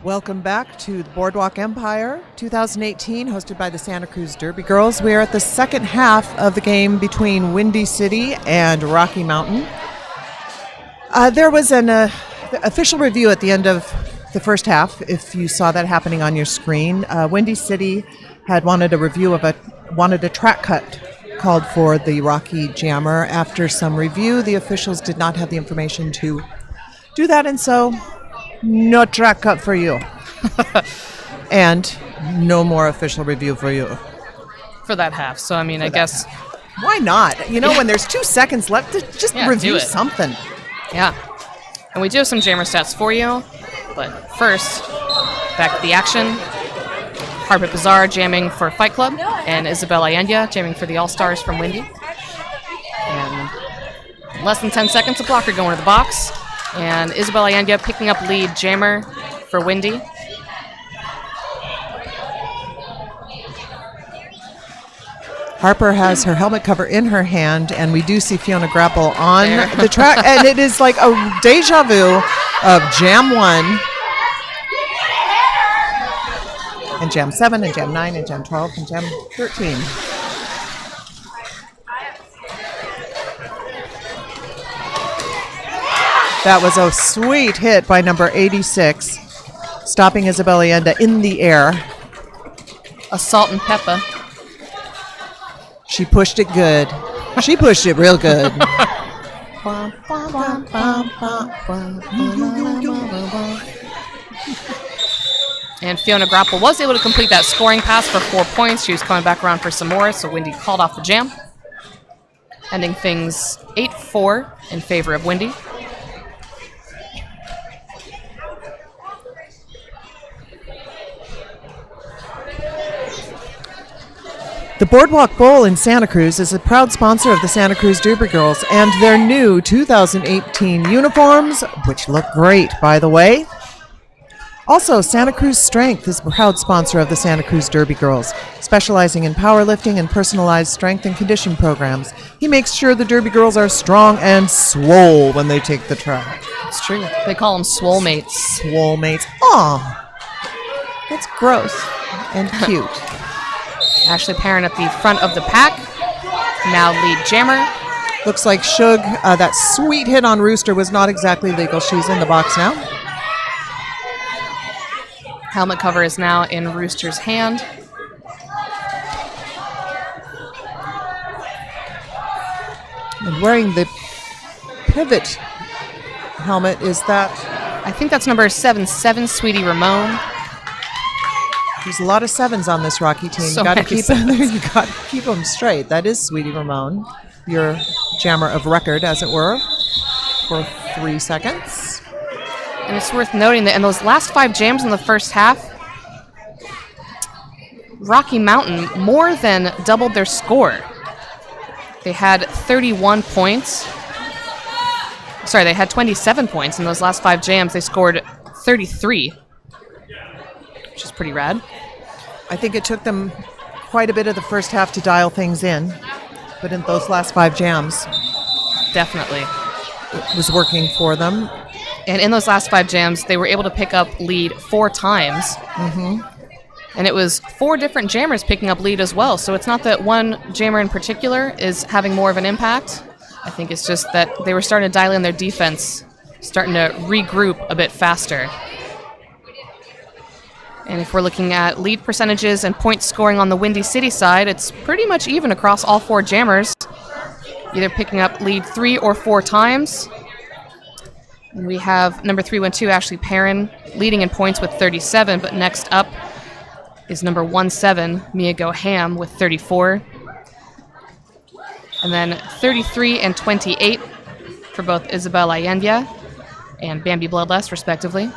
Speaker 2: Welcome back to the Boardwalk Empire 2018, hosted by the Santa Cruz Derby Girls. We are at the second half of the game between Windy City and Rocky Mountain. There was an official review at the end of the first half, if you saw that happening on your screen. Windy City had wanted a track cut called for the Rocky Jammer. After some review, the officials did not have the information to do that, and so no track cut for you. And no more official review for you.
Speaker 1: For that half. So, I mean, I guess...
Speaker 2: Why not? You know, when there's 2 seconds left, just review something.
Speaker 1: Yeah. And we do have some jammer stats for you. But first, back to the action. Harper Bazaar jamming for Fight Club. And Isabel Allende jamming for the All-Stars from Windy. And in less than 10 seconds, a blocker going to the box. And Isabel Allende picking up lead jammer for Windy.
Speaker 2: Harper has her helmet cover in her hand, and we do see Fiona Grapple on the track. And it is like a deja vu of Jam 1, and Jam 7, and Jam 9, and Jam 12, and Jam 13. That was a sweet hit by number 86, stopping Isabel Allende in the air.
Speaker 1: A salt and pepper.
Speaker 2: She pushed it good. She pushed it real good.
Speaker 1: And Fiona Grapple was able to complete that scoring pass for 4 points. She was coming back around for some more, so Windy called off the jam, ending things 8-4 in favor of Windy.
Speaker 2: The Boardwalk Bowl in Santa Cruz is a proud sponsor of the Santa Cruz Derby Girls and their new 2018 uniforms, which look great, by the way. Also, Santa Cruz Strength is a proud sponsor of the Santa Cruz Derby Girls, specializing in powerlifting and personalized strength and conditioning programs. He makes sure the Derby Girls are strong and swole when they take the track.
Speaker 1: It's true. They call them swole mates.
Speaker 2: Swole mates. Aw, that's gross and cute.
Speaker 1: Ashley Perrin at the front of the pack. Now lead jammer.
Speaker 2: Looks like Shug, that sweet hit on Rooster was not exactly legal. She's in the box now.
Speaker 1: Helmet cover is now in Rooster's hand.
Speaker 2: And wearing the pivot helmet is that...
Speaker 1: I think that's number 7-7, Sweetie Ramone.
Speaker 2: There's a lot of 7s on this Rocky team.
Speaker 1: So
Speaker 2: you got to
Speaker 1: many
Speaker 2: keep them. You got to keep them straight. That is Sweetie Ramone, your jammer of record, as it were, for 3 seconds.
Speaker 1: And it's worth noting that in those last 5 jams in the first half, Rocky Mountain more than doubled their score. They had 31 points. Sorry, they had 27 points in those last 5 jams. They scored 33. Which is pretty rad.
Speaker 2: I think it took them quite a bit of the first half to dial things in, but in those last 5 jams,
Speaker 1: definitely,
Speaker 2: it was working for them.
Speaker 1: And in those last 5 jams, they were able to pick up lead 4 times.
Speaker 2: Mm-hmm.
Speaker 1: And it was 4 different jammers picking up lead as well. So it's not that one jammer in particular is having more of an impact. I think it's just that they were starting to dial in their defense, starting to regroup a bit faster. And if we're looking at lead percentages and point scoring on the Windy City side, it's pretty much even across all 4 jammers, either picking up lead 3 or 4 times. And we have number 312, Ashley Perrin, leading in points with 37, but next up is number 17, Mia Goham, with 34. And then 33 and 28 for both Isabel Allende and Bambi Bloodlust, respectively.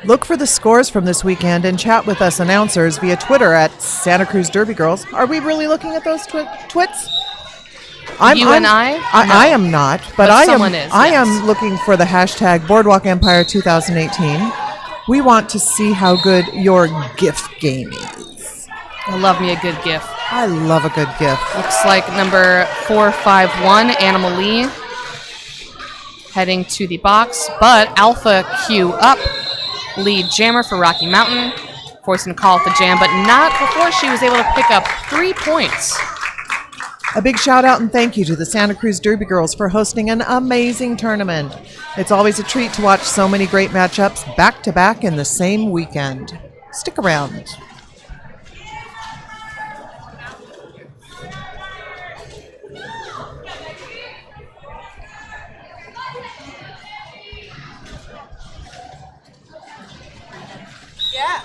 Speaker 2: Look for the scores from this weekend and chat with us announcers via Twitter at Santa Cruz Derby Girls. Are we really looking at those twits?
Speaker 1: I
Speaker 2: am not, but
Speaker 1: someone is.
Speaker 2: I am looking for the hashtag Boardwalk Empire 2018. We want to see how good your gift game is.
Speaker 1: I love me a good gift.
Speaker 2: I love a good gift.
Speaker 1: Looks like number 451, Animal Lee, heading to the box, but Alpha Q up. lead jammer for Rocky Mountain, forcing a call at the jam, but not before she was able to pick up 3 points.
Speaker 2: A big shout out and thank you to the Santa Cruz Derby girls for hosting an amazing tournament. It's always a treat to watch so many great matchups back to back in the same weekend. Stick around.
Speaker 3: Yeah.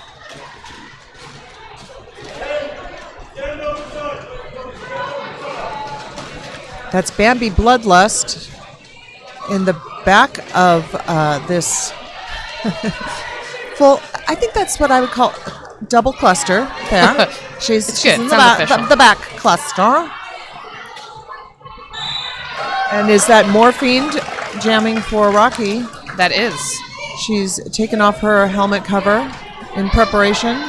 Speaker 2: That's Bambi Bloodlust in the back of this full, I think that's what I would call double cluster there. She's
Speaker 1: good.
Speaker 2: in
Speaker 1: Sounds official.
Speaker 2: the back cluster. And is that Morphine jamming for Rocky?
Speaker 1: That is.
Speaker 2: She's taken off her helmet cover in preparation.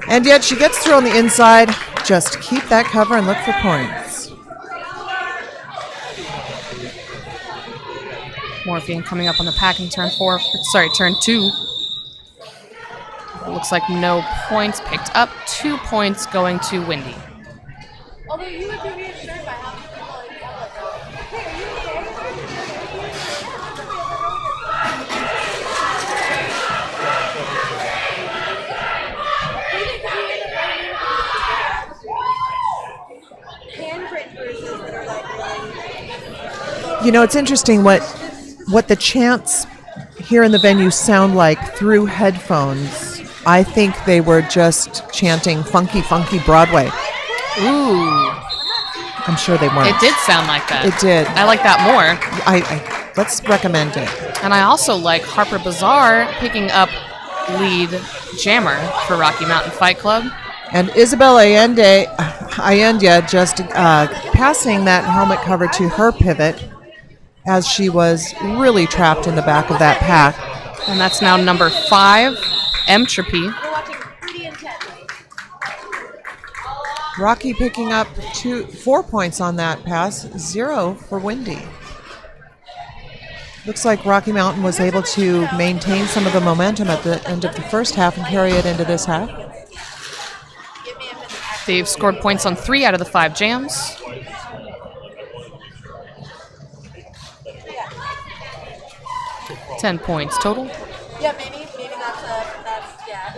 Speaker 2: And yet she gets through on the inside. Just keep that cover and look for points.
Speaker 1: Morphine coming up on the pack in turn 2. It looks like no points picked up. 2 points going to Windy.
Speaker 3: Although you would be reassured by how many people like hey, are you okay? Handprint versions that are like really.
Speaker 2: You know, it's interesting what the chants here in the venue sound like through headphones. I think they were just chanting funky, funky Broadway.
Speaker 1: Ooh.
Speaker 2: I'm sure they weren't.
Speaker 1: It did sound like that.
Speaker 2: It did.
Speaker 1: I like that more.
Speaker 2: Let's recommend it.
Speaker 1: And I also like Harper Bazaar picking up lead jammer for Rocky Mountain Fight Club.
Speaker 2: And Isabel Allende just passing that helmet cover to her pivot as she was really trapped in the back of that pack.
Speaker 1: And that's now number 5, Entropy.
Speaker 3: We're watching pretty intently.
Speaker 2: Rocky picking up 4 points on that pass, 0 for Windy. Looks like Rocky Mountain was able to maintain some of the momentum at the end of the first half and carry it into this half.
Speaker 1: They've scored points on 3 out of the 5 jams.
Speaker 3: Yeah.
Speaker 1: 10 points total.
Speaker 3: Yeah, maybe that's yeah.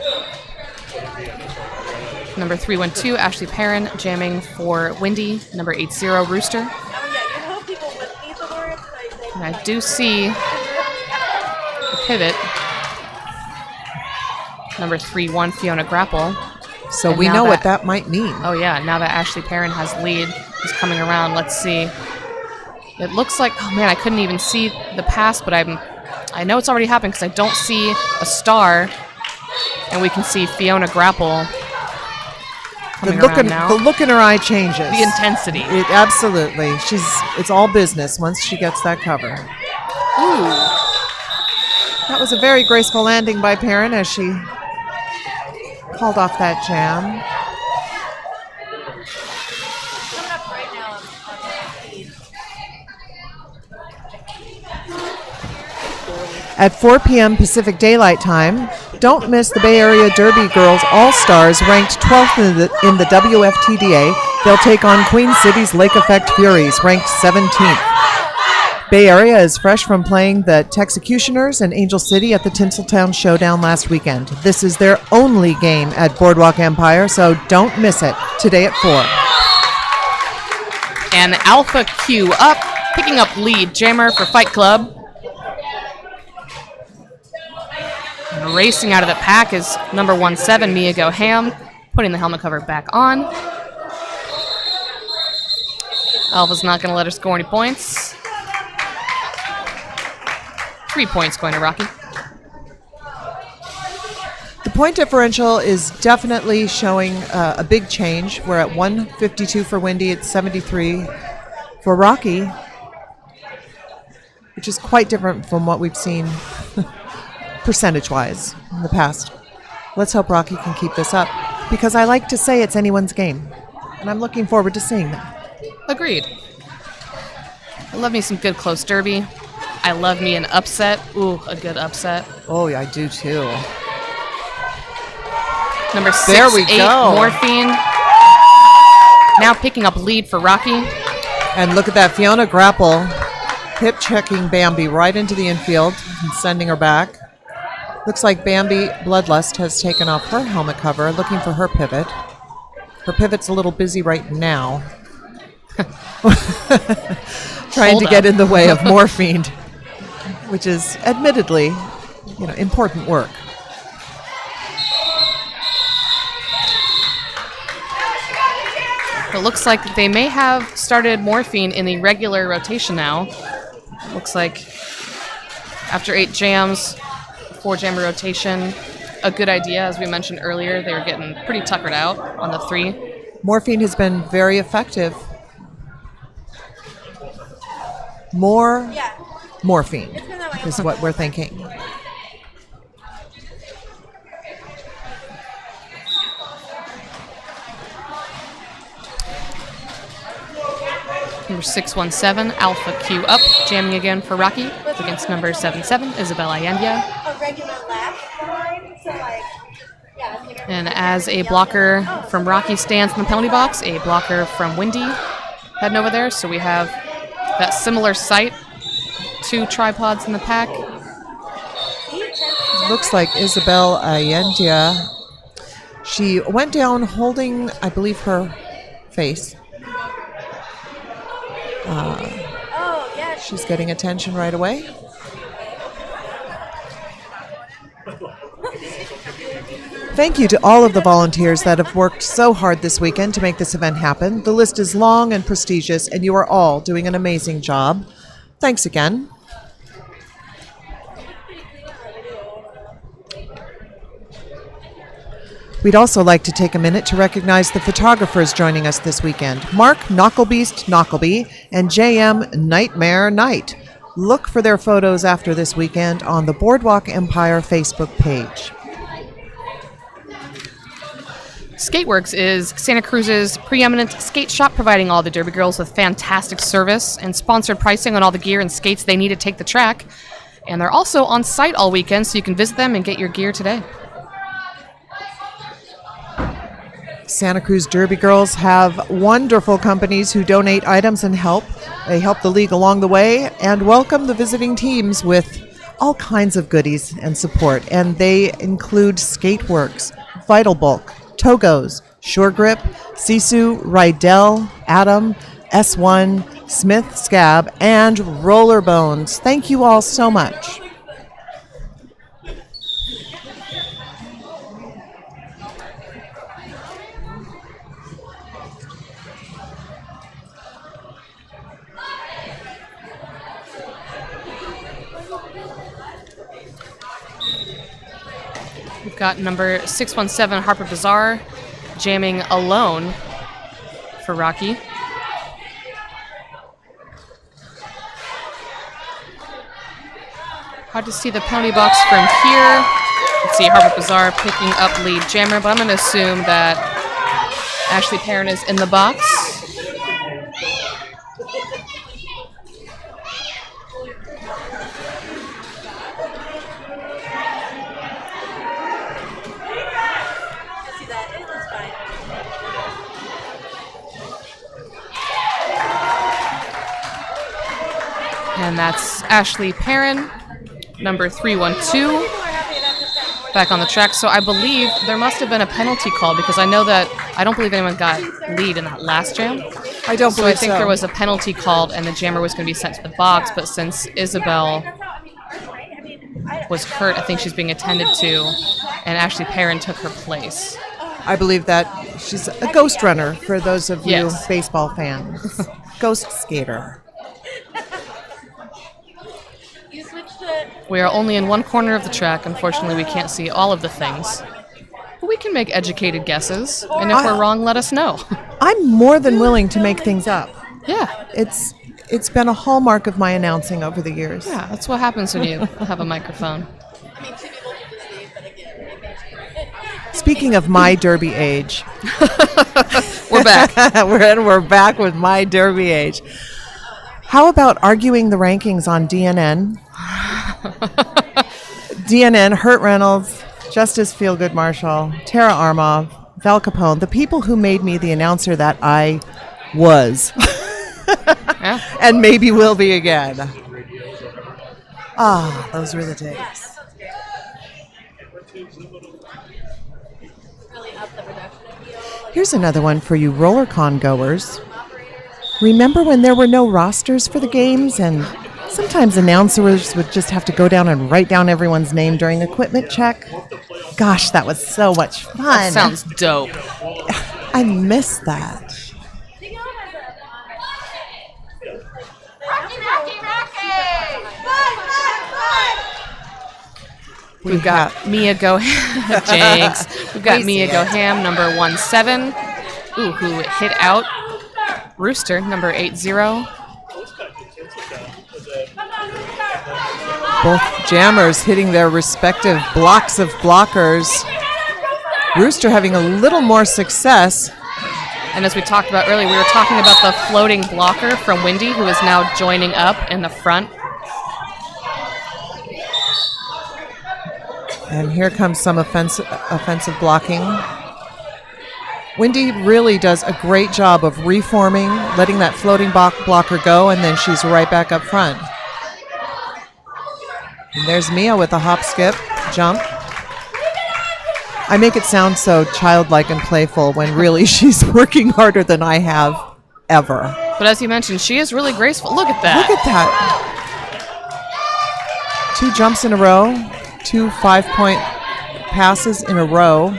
Speaker 1: Number 312, Ashley Perrin jamming for Windy. Number 80, Rooster.
Speaker 3: Oh yeah, you know people would need the lyrics.
Speaker 1: And I do see the pivot. Number 31, Fiona Grapple.
Speaker 2: So
Speaker 1: And
Speaker 2: we
Speaker 1: now
Speaker 2: know what
Speaker 1: that-
Speaker 2: that might mean.
Speaker 1: Oh yeah, now that Ashley Perrin has lead, he's coming around. Let's see. It looks like, oh man, I couldn't even see the pass, but I know it's already happened because I don't see a star. And we can see Fiona Grapple coming around now.
Speaker 2: The look in her eye changes.
Speaker 1: The intensity.
Speaker 2: It absolutely. It's all business once she gets that cover.
Speaker 1: Ooh.
Speaker 2: That was a very graceful landing by Perrin as she called off that jam.
Speaker 3: Coming up right now on the feed.
Speaker 2: At 4 p.m. Pacific Daylight Time, don't miss the Bay Area Derby Girls All-Stars ranked 12th in the WFTDA. They'll take on Queen City's Lake Effect Furies, ranked 17th. Bay Area is fresh from playing the Texecutioners and Angel City at the Tinseltown Showdown last weekend. This is their only game at Boardwalk Empire, so don't miss it. Today at 4.
Speaker 1: And Alpha Q up, picking up lead jammer for Fight Club. And racing out of the pack is number 17, Mia Go Ham, putting the helmet cover back on. Alpha's not going to let her score any points. 3 points going to Rocky.
Speaker 2: The point differential is definitely showing a big change. We're at 152 for Windy, it's 73 for Rocky, which is quite different from what we've seen percentage-wise in the past. Let's hope Rocky can keep this up, because I like to say it's anyone's game, and I'm looking forward to seeing that.
Speaker 1: Agreed. I love me some good close derby. I love me an upset. Ooh, a good upset.
Speaker 2: Oh, yeah, I do too.
Speaker 1: Number 6,
Speaker 2: There we
Speaker 1: 8,
Speaker 2: go.
Speaker 1: Morphine. Now picking up lead for Rocky.
Speaker 2: And look at that, Fiona Grapple hip checking Bambi right into the infield and sending her back. Looks like Bambi Bloodlust has taken off her helmet cover, looking for her pivot. Her pivot's a little busy right now. Trying to get in the way of Morphine, which is admittedly, important work.
Speaker 1: It looks like they may have started Morphine in the regular rotation now. Looks like after 8 jams, 4 jammer rotation, a good idea. As we mentioned earlier, they were getting pretty tuckered out on the 3.
Speaker 2: Morphine has been very effective. More morphine is what we're thinking.
Speaker 1: Number 617, Alpha Q up, jamming again for Rocky against number 77, Isabel Allende.
Speaker 3: A regular lap line, so
Speaker 1: And as a blocker from Rocky stands in the penalty box, a blocker from Windy heading over there. So we have that similar sight, 2 tripods in the pack.
Speaker 2: Looks like Isabel Allende. She went down holding, I believe, her face. She's getting attention right away. Thank you to all of the volunteers that have worked so hard this weekend to make this event happen. The list is long and prestigious, and you are all doing an amazing job. Thanks again. We'd also like to take a minute to recognize the photographers joining us this weekend, Mark Knucklebeast Knockleby and J.M. Nightmare Knight. Look for their photos after this weekend on the Boardwalk Empire Facebook page.
Speaker 1: Skateworks is Santa Cruz's preeminent skate shop, providing all the Derby girls with fantastic service and sponsored pricing on all the gear and skates they need to take the track. And they're also on site all weekend, so you can visit them and get your gear today.
Speaker 2: Santa Cruz Derby girls have wonderful companies who donate items and help. They help the league along the way and welcome the visiting teams with all kinds of goodies and support. And they include Skateworks, Vital Bulk, Togos, Sure Grip, Sisu, Rydell, Adam, S1, Smith Scab, and Roller Bones. Thank you all so much.
Speaker 1: We've got number 617, Harper Bazaar, jamming alone for Rocky. Hard to see the penalty box from here. Let's see Harper Bazaar picking up lead jammer, but I'm going to assume that Ashley Perrin is in the box. And that's Ashley Perrin, number 312, back on the track. So I believe there must have been a penalty call because I don't believe anyone got lead in that last jam.
Speaker 2: I don't believe so.
Speaker 1: I think there was a penalty called and the jammer was going to be sent to the box, but since Isabel was hurt, I think she's being attended to, and Ashley Perrin took her place.
Speaker 2: I believe that she's a ghost runner for those of you
Speaker 1: Yes.
Speaker 2: baseball fans. Ghost skater.
Speaker 1: We are only in one corner of the track. Unfortunately, we can't see all of the things. But we can make educated guesses, and if we're wrong, let us know.
Speaker 2: I'm more than willing to make things up.
Speaker 1: Yeah.
Speaker 2: It's been a hallmark of my announcing over the years.
Speaker 1: Yeah, that's what happens when you have a microphone.
Speaker 2: Speaking of my derby age,
Speaker 1: We're back.
Speaker 2: we're back with my derby age. How about arguing the rankings on DNN? DNN, Hurt Reynolds, Justice Feelgood Marshall, Tara Armov, Val Capone, the people who made me the announcer that I was.
Speaker 1: Yeah.
Speaker 2: And maybe will be again. Ah, those were the days. Here's another one for you RollerCon goers. Remember when there were no rosters for the games and sometimes announcers would just have to go down and write down everyone's name during equipment check? Gosh, that was so much fun.
Speaker 1: That sounds dope.
Speaker 2: I miss that.
Speaker 1: We've got Mia Jinx. We've got Mia Goham, number 17. Ooh, who hit out Rooster, number 80.
Speaker 2: Both jammers hitting their respective blocks of blockers. Rooster having a little more success.
Speaker 1: And as we talked about earlier, we were talking about the floating blocker from Wendy, who is now joining up in the front.
Speaker 2: And here comes some offensive blocking. Wendy really does a great job of reforming, letting that floating blocker go, and then she's right back up front. And there's Mia with a hop, skip, jump. I make it sound so childlike and playful when really she's working harder than I have ever.
Speaker 1: But as you mentioned, she is really graceful. Look at that.
Speaker 2: Look at that. 2 jumps in a row, 2 5-point passes in a row.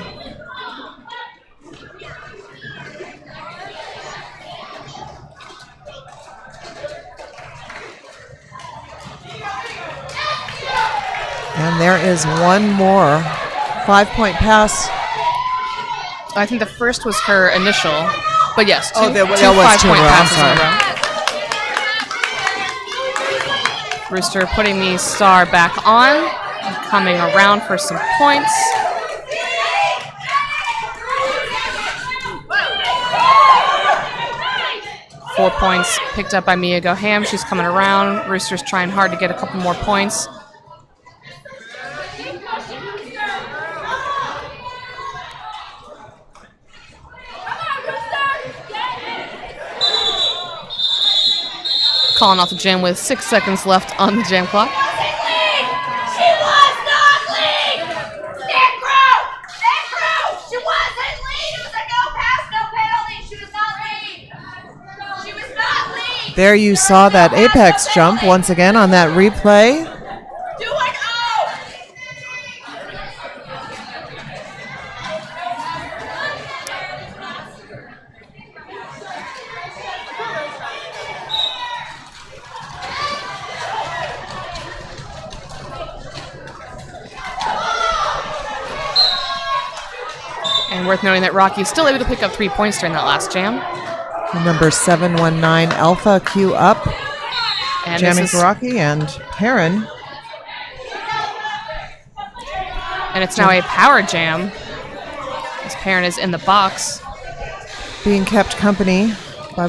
Speaker 2: And there is one more 5-point pass.
Speaker 1: I think the first was her initial. But yes, two
Speaker 2: that was
Speaker 1: 5-point
Speaker 2: two.
Speaker 1: passes in a row. Rooster putting the star back on, coming around for some points. Four points picked up by Mia Goham. She's coming around. Rooster's trying hard to get a couple more points. Calling off the jam with 6 seconds left on the jam clock.
Speaker 3: She was not lead! Stand crew! She wasn't lead! It was a no pass, no penalty! She was not lead! She was not lead!
Speaker 2: There you saw that apex jump once again on that replay.
Speaker 3: 2-0!
Speaker 1: And worth noting that Rocky is still able to pick up 3 points during that last jam.
Speaker 2: Number 719 Alpha Q up,
Speaker 1: And
Speaker 2: jamming for Rocky, and Perrin.
Speaker 1: And it's now a power jam. As Perrin is in the box.
Speaker 2: Being kept company by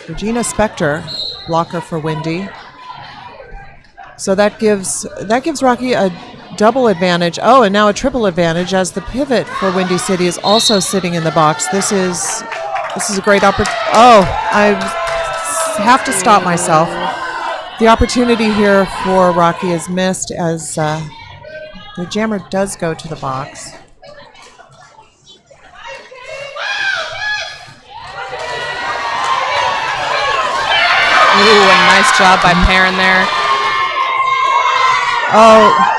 Speaker 2: Regina Spector, blocker for Wendy. So that gives Rocky a double advantage. Oh, and now a triple advantage as the pivot for Windy City is also sitting in the box. This is a great opportunity. Oh, I have to stop myself. The opportunity here for Rocky is missed as the jammer does go to the box.
Speaker 1: Ooh, a nice job by Perrin there.
Speaker 2: Oh,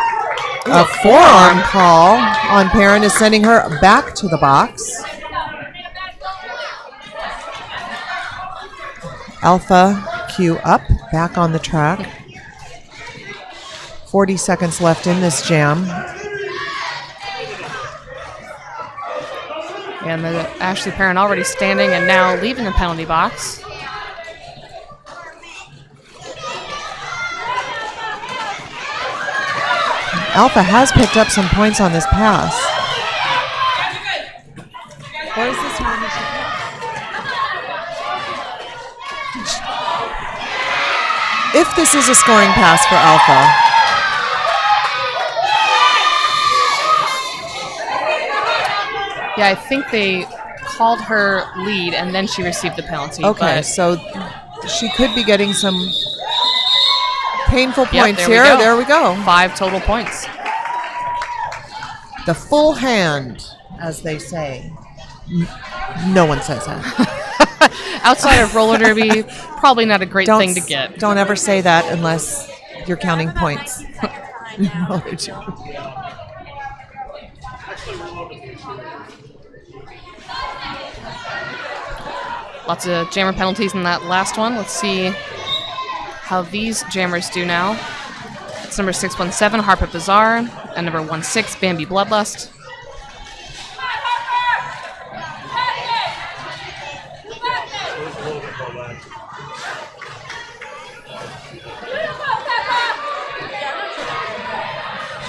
Speaker 2: a forearm call on Perrin is sending her back to the box. Alpha Q up, back on the track. 40 seconds left in this jam.
Speaker 1: And Ashley Perrin already standing and now leaving the penalty box.
Speaker 2: Alpha has picked up some points on this pass. What is this one? if this is a scoring pass for Alpha.
Speaker 1: Yeah, I think they called her lead and then she received the penalty.
Speaker 2: Okay,
Speaker 1: but
Speaker 2: so she could be getting some painful
Speaker 1: Yep,
Speaker 2: points
Speaker 1: there we
Speaker 2: here.
Speaker 1: go.
Speaker 2: There we go.
Speaker 1: 5 total points.
Speaker 2: The full hand, as they say. No one says that.
Speaker 1: Outside of roller derby, probably not a great thing to get.
Speaker 2: Don't ever say that unless you're counting points. Roller derby.
Speaker 1: Lots of jammer penalties in that last one. Let's see how these jammers do now. It's number 617, Harper Bazaar, and number 16, Bambi Bloodlust.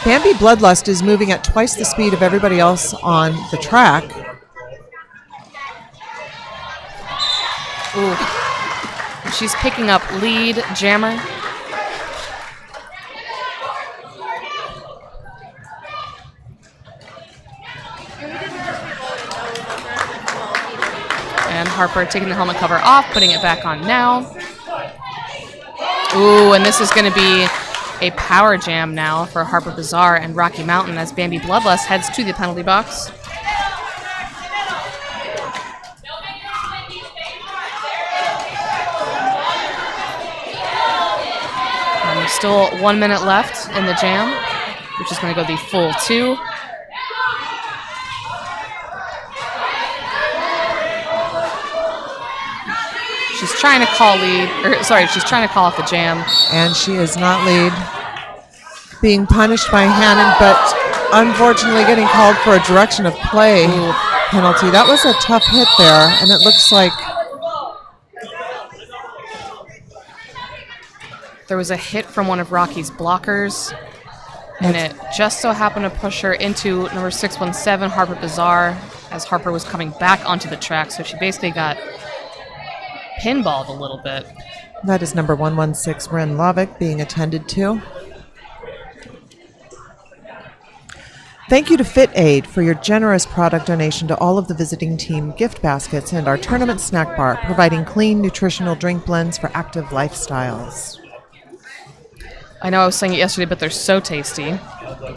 Speaker 2: Bambi Bloodlust is moving at twice the speed of everybody else on the track.
Speaker 1: Ooh. She's picking up lead jammer. And Harper taking the helmet cover off, putting it back on now. Ooh, and this is going to be a power jam now for Harper Bazaar and Rocky Mountain as Bambi Bloodlust heads to the penalty box. Still 1 minute left in the jam, which is going to go the full 2. She's trying to call she's trying to call off the jam.
Speaker 2: And she is not lead. Being punished by Hannon, but unfortunately getting called for a direction of play penalty. That was a tough hit there, and it looks like
Speaker 1: there was a hit from one of Rocky's blockers, and it just so happened to push her into number 617, Harper Bazaar, as Harper was coming back onto the track. So she basically got pinballed a little bit.
Speaker 2: that is number 116, Ren Lovick, being attended to. Thank you to Fit Aid for your generous product donation to all of the visiting team gift baskets and our tournament snack bar, providing clean, nutritional drink blends for active lifestyles.
Speaker 1: I know I was saying it yesterday, but they're so tasty.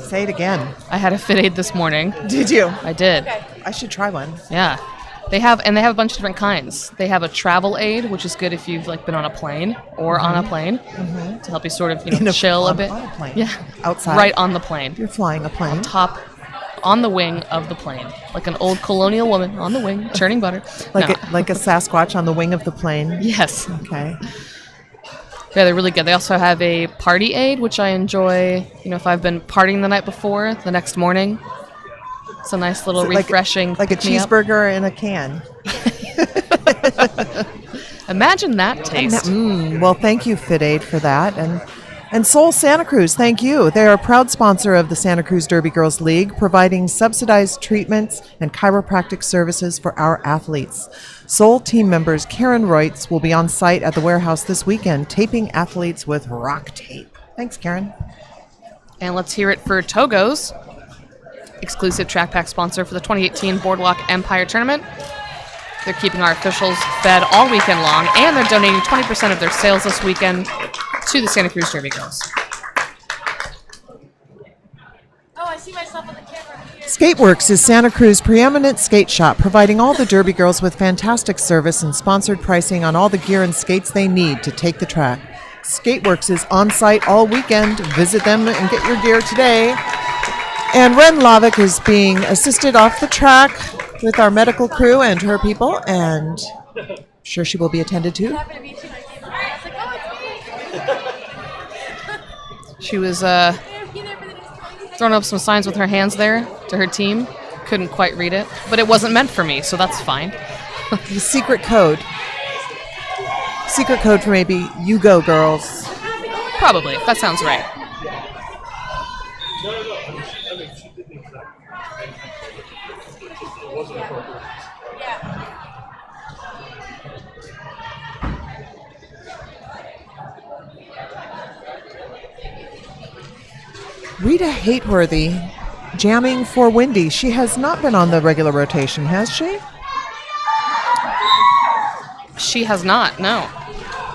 Speaker 2: Say it again.
Speaker 1: I had a Fit Aid this morning.
Speaker 2: Did you?
Speaker 1: I did.
Speaker 2: I should try one.
Speaker 1: Yeah. They have a bunch of different kinds. They have a travel aid, which is good if you've been on a plane or on a plane to help you sort of chill a bit.
Speaker 2: On a plane.
Speaker 1: Yeah.
Speaker 2: Outside.
Speaker 1: Right on the plane.
Speaker 2: You're flying a plane.
Speaker 1: Top on the wing of the plane, like an old colonial woman on the wing churning butter.
Speaker 2: Like
Speaker 1: No.
Speaker 2: like a Sasquatch on the wing of the plane.
Speaker 1: Yes.
Speaker 2: Okay.
Speaker 1: Yeah, they're really good. They also have a party aid, which I enjoy. If I've been partying the night before, the next morning, it's a nice little refreshing.
Speaker 2: Like a
Speaker 1: pick-me-up.
Speaker 2: cheeseburger in a can.
Speaker 1: Imagine that taste.
Speaker 2: Well, thank you, Fit Aid, for that. And Seoul Santa Cruz, thank you. They are a proud sponsor of the Santa Cruz Derby Girls League, providing subsidized treatments and chiropractic services for our athletes. Seoul team members Karen Reutz will be on site at the warehouse this weekend, taping athletes with rock tape. Thanks, Karen.
Speaker 1: And let's hear it for Togo's, exclusive track pack sponsor for the 2018 Boardwalk Empire Tournament. They're keeping our officials fed all weekend long, and they're donating 20% of their sales this weekend to the Santa Cruz Derby Girls.
Speaker 3: Oh, I see myself on the camera here.
Speaker 2: Skateworks is Santa Cruz's preeminent skate shop, providing all the Derby girls with fantastic service and sponsored pricing on all the gear and skates they need to take the track. Skateworks is on site all weekend. Visit them and get your gear today. And Ren Lovick is being assisted off the track with our medical crew and her people, and I'm sure she will be attended to.
Speaker 3: It happened to me too. I was like, oh, it's me.
Speaker 1: She was
Speaker 3: Be there for the next
Speaker 1: throwing up some signs with her hands there to her team. Couldn't quite read it, but it wasn't meant for me, so that's fine.
Speaker 2: The secret code. Secret code for maybe you go, girls.
Speaker 1: Probably. That sounds right.
Speaker 2: Rita Hateworthy jamming for Wendy. She has not been on the regular rotation, has she?
Speaker 1: She has not, no.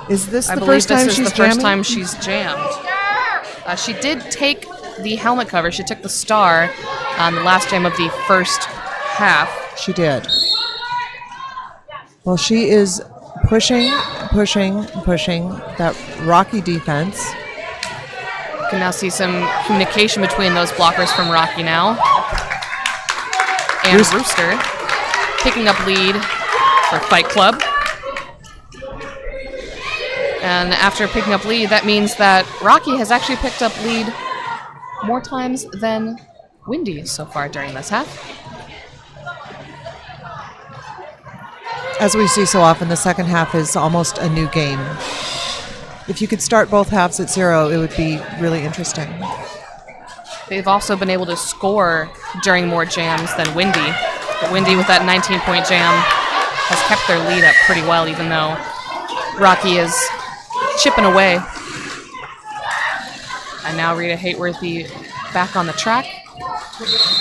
Speaker 2: Is this
Speaker 1: I
Speaker 2: the
Speaker 1: believe
Speaker 2: first time
Speaker 1: this is
Speaker 2: she's
Speaker 1: the first
Speaker 2: jamming?
Speaker 1: time she's jammed. She did take the helmet cover. She took the star on the last jam of the first half.
Speaker 2: She did. Well, she is pushing that Rocky defense.
Speaker 1: You can now see some communication between those blockers from Rocky now. And Rooster picking up lead for Fight Club. And after picking up lead, that means that Rocky has actually picked up lead more times than Wendy so far during this half.
Speaker 2: As we see so often, the second half is almost a new game. If you could start both halves at 0, it would be really interesting.
Speaker 1: They've also been able to score during more jams than Wendy. But Wendy, with that 19-point jam, has kept their lead up pretty well, even though Rocky is chipping away. And now Rita Hateworthy back on the track,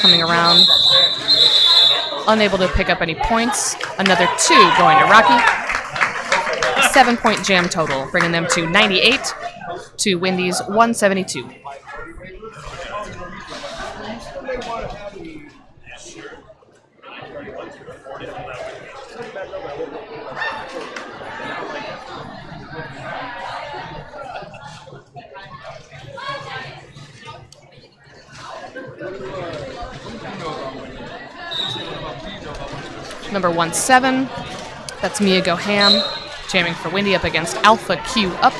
Speaker 1: coming around, unable to pick up any points. Another 2 going to Rocky. A 7-point jam total, bringing them to 98 to Wendy's 172. Number 17, that's Mia Goham, jamming for Wendy up against Alpha Q up.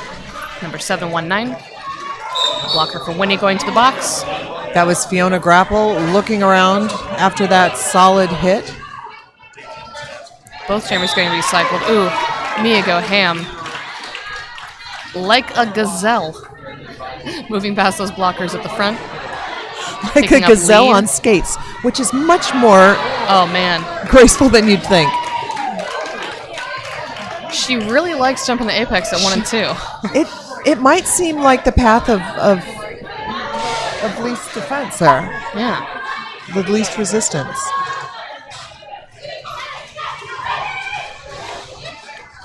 Speaker 1: Number 719, a blocker for Wendy going to the box.
Speaker 2: That was Fiona Grapple looking around after that solid hit.
Speaker 1: Both jammers getting recycled. Ooh, Mia Goham, like a gazelle, moving past those blockers at the front.
Speaker 2: Like a
Speaker 1: Picking up
Speaker 2: gazelle
Speaker 1: lead.
Speaker 2: on skates, which is much more
Speaker 1: Oh man,
Speaker 2: graceful than you'd think.
Speaker 1: she really likes jumping the apex at 1 and 2.
Speaker 2: It might seem like the path of least defense there,
Speaker 1: Yeah.
Speaker 2: the least resistance.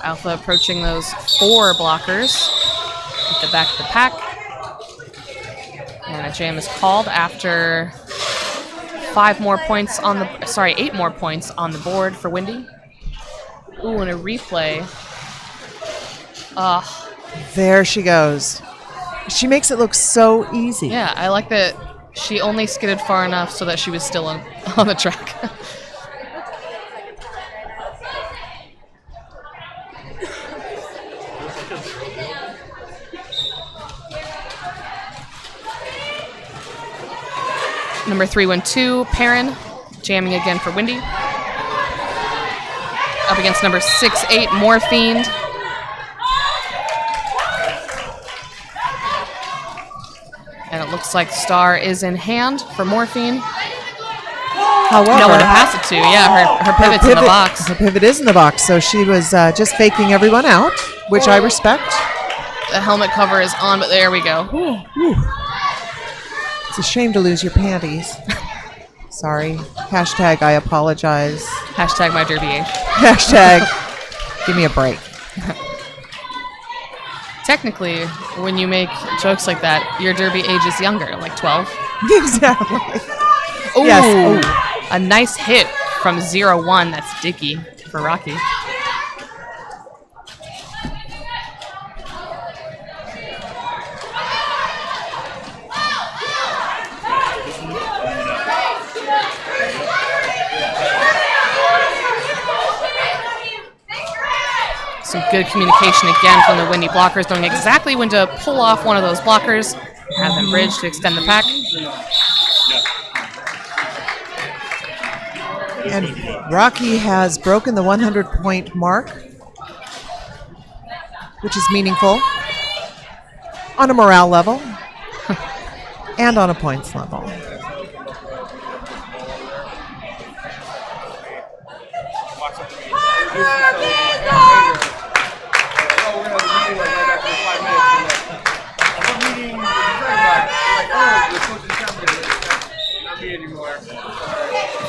Speaker 1: Alpha approaching those 4 blockers at the back of the pack. And a jam is called after 8 more points on the board for Wendy. Ooh, and a replay.
Speaker 2: There she goes. She makes it look so easy.
Speaker 1: Yeah, I like that she only skidded far enough so that she was still on the track. Number 312, Perrin, jamming again for Wendy. Up against number 68, Morphine. And it looks like Star is in hand for Morphine.
Speaker 2: However,
Speaker 1: No one to pass it to. Yeah, her pivot's in the box.
Speaker 2: Her pivot is in the box, so she was just faking everyone out, which I respect.
Speaker 1: The helmet cover is on, but there we go.
Speaker 2: It's a shame to lose your panties. Sorry. Hashtag I apologize.
Speaker 1: Hashtag my derby age.
Speaker 2: Hashtag give me a break.
Speaker 1: Technically, when you make jokes like that, your derby age is younger, like 12.
Speaker 2: Exactly.
Speaker 1: Ooh,
Speaker 2: Yes.
Speaker 1: a nice hit from 0-1. That's Dickey for Rocky. Some good communication again from the Wendy blockers, knowing exactly when to pull off one of those blockers, have them bridge to extend the pack.
Speaker 2: And Rocky has broken the 100-point mark, which is meaningful on a morale level and on a points level.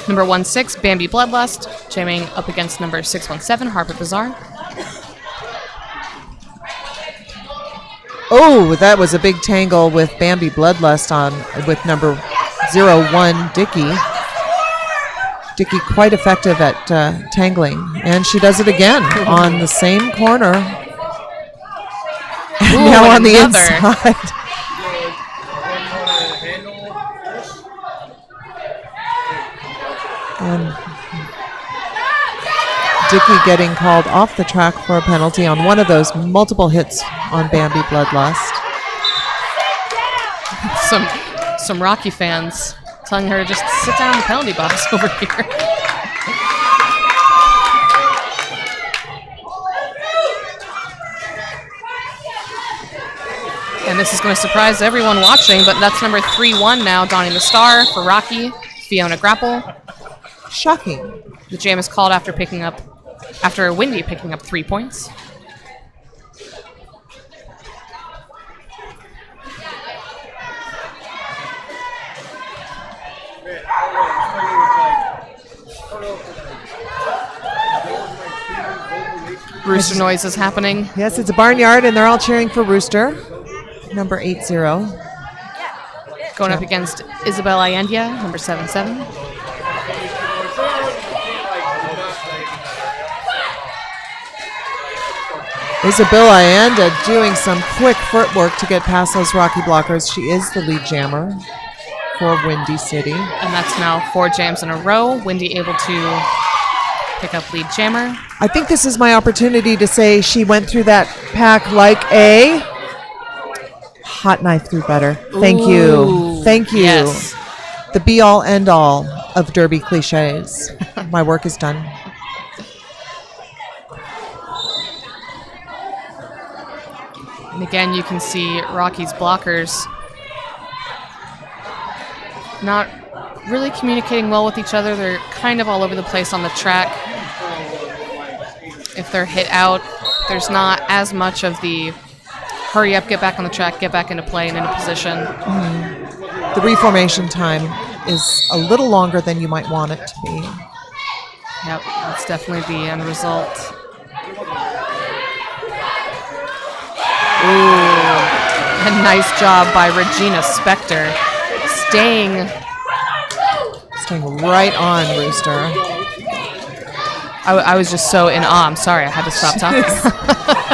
Speaker 1: Number 16, Bambi Bloodlust, jamming up against number 617, Harper Bazaar.
Speaker 2: Oh, that was a big tangle with Bambi Bloodlust with number 01, Dicky. Dicky quite effective at tangling. And she does it again on the same corner. And
Speaker 1: Ooh,
Speaker 2: now on the
Speaker 1: another.
Speaker 2: inside. And Dicky getting called off the track for a penalty on one of those multiple hits on Bambi Bloodlust.
Speaker 1: Some Rocky fans telling her to just sit down in the penalty box over here. And this is going to surprise everyone watching, but that's number 3-1 now, donning the star for Rocky, Fiona Grapple.
Speaker 2: Shocking.
Speaker 1: The jam is called after Wendy picking up 3 points. Rooster noise is happening.
Speaker 2: Yes, it's a barnyard, and they're all cheering for Rooster, number 80.
Speaker 1: Going up against Isabel Allende, number 77.
Speaker 2: Isabel Allende doing some quick footwork to get past those Rocky blockers. She is the lead jammer for Windy City.
Speaker 1: And that's now 4 jams in a row. Wendy able to pick up lead jammer.
Speaker 2: I think this is my opportunity to say she went through that pack like a hot knife through butter. Thank you.
Speaker 1: Ooh,
Speaker 2: Thank you.
Speaker 1: yes.
Speaker 2: The be-all, end-all of Derby cliches. My work is done.
Speaker 1: And again, you can see Rocky's blockers not really communicating well with each other. They're kind of all over the place on the track. If they're hit out, there's not as much of the hurry up, get back on the track, get back into play and into position.
Speaker 2: The reformation time is a little longer than you might want it to be.
Speaker 1: Yep, that's definitely the end result. Ooh, a nice job by Regina Spector, staying
Speaker 2: right on Rooster.
Speaker 1: I was just so in awe. I'm sorry, I had to stop talking.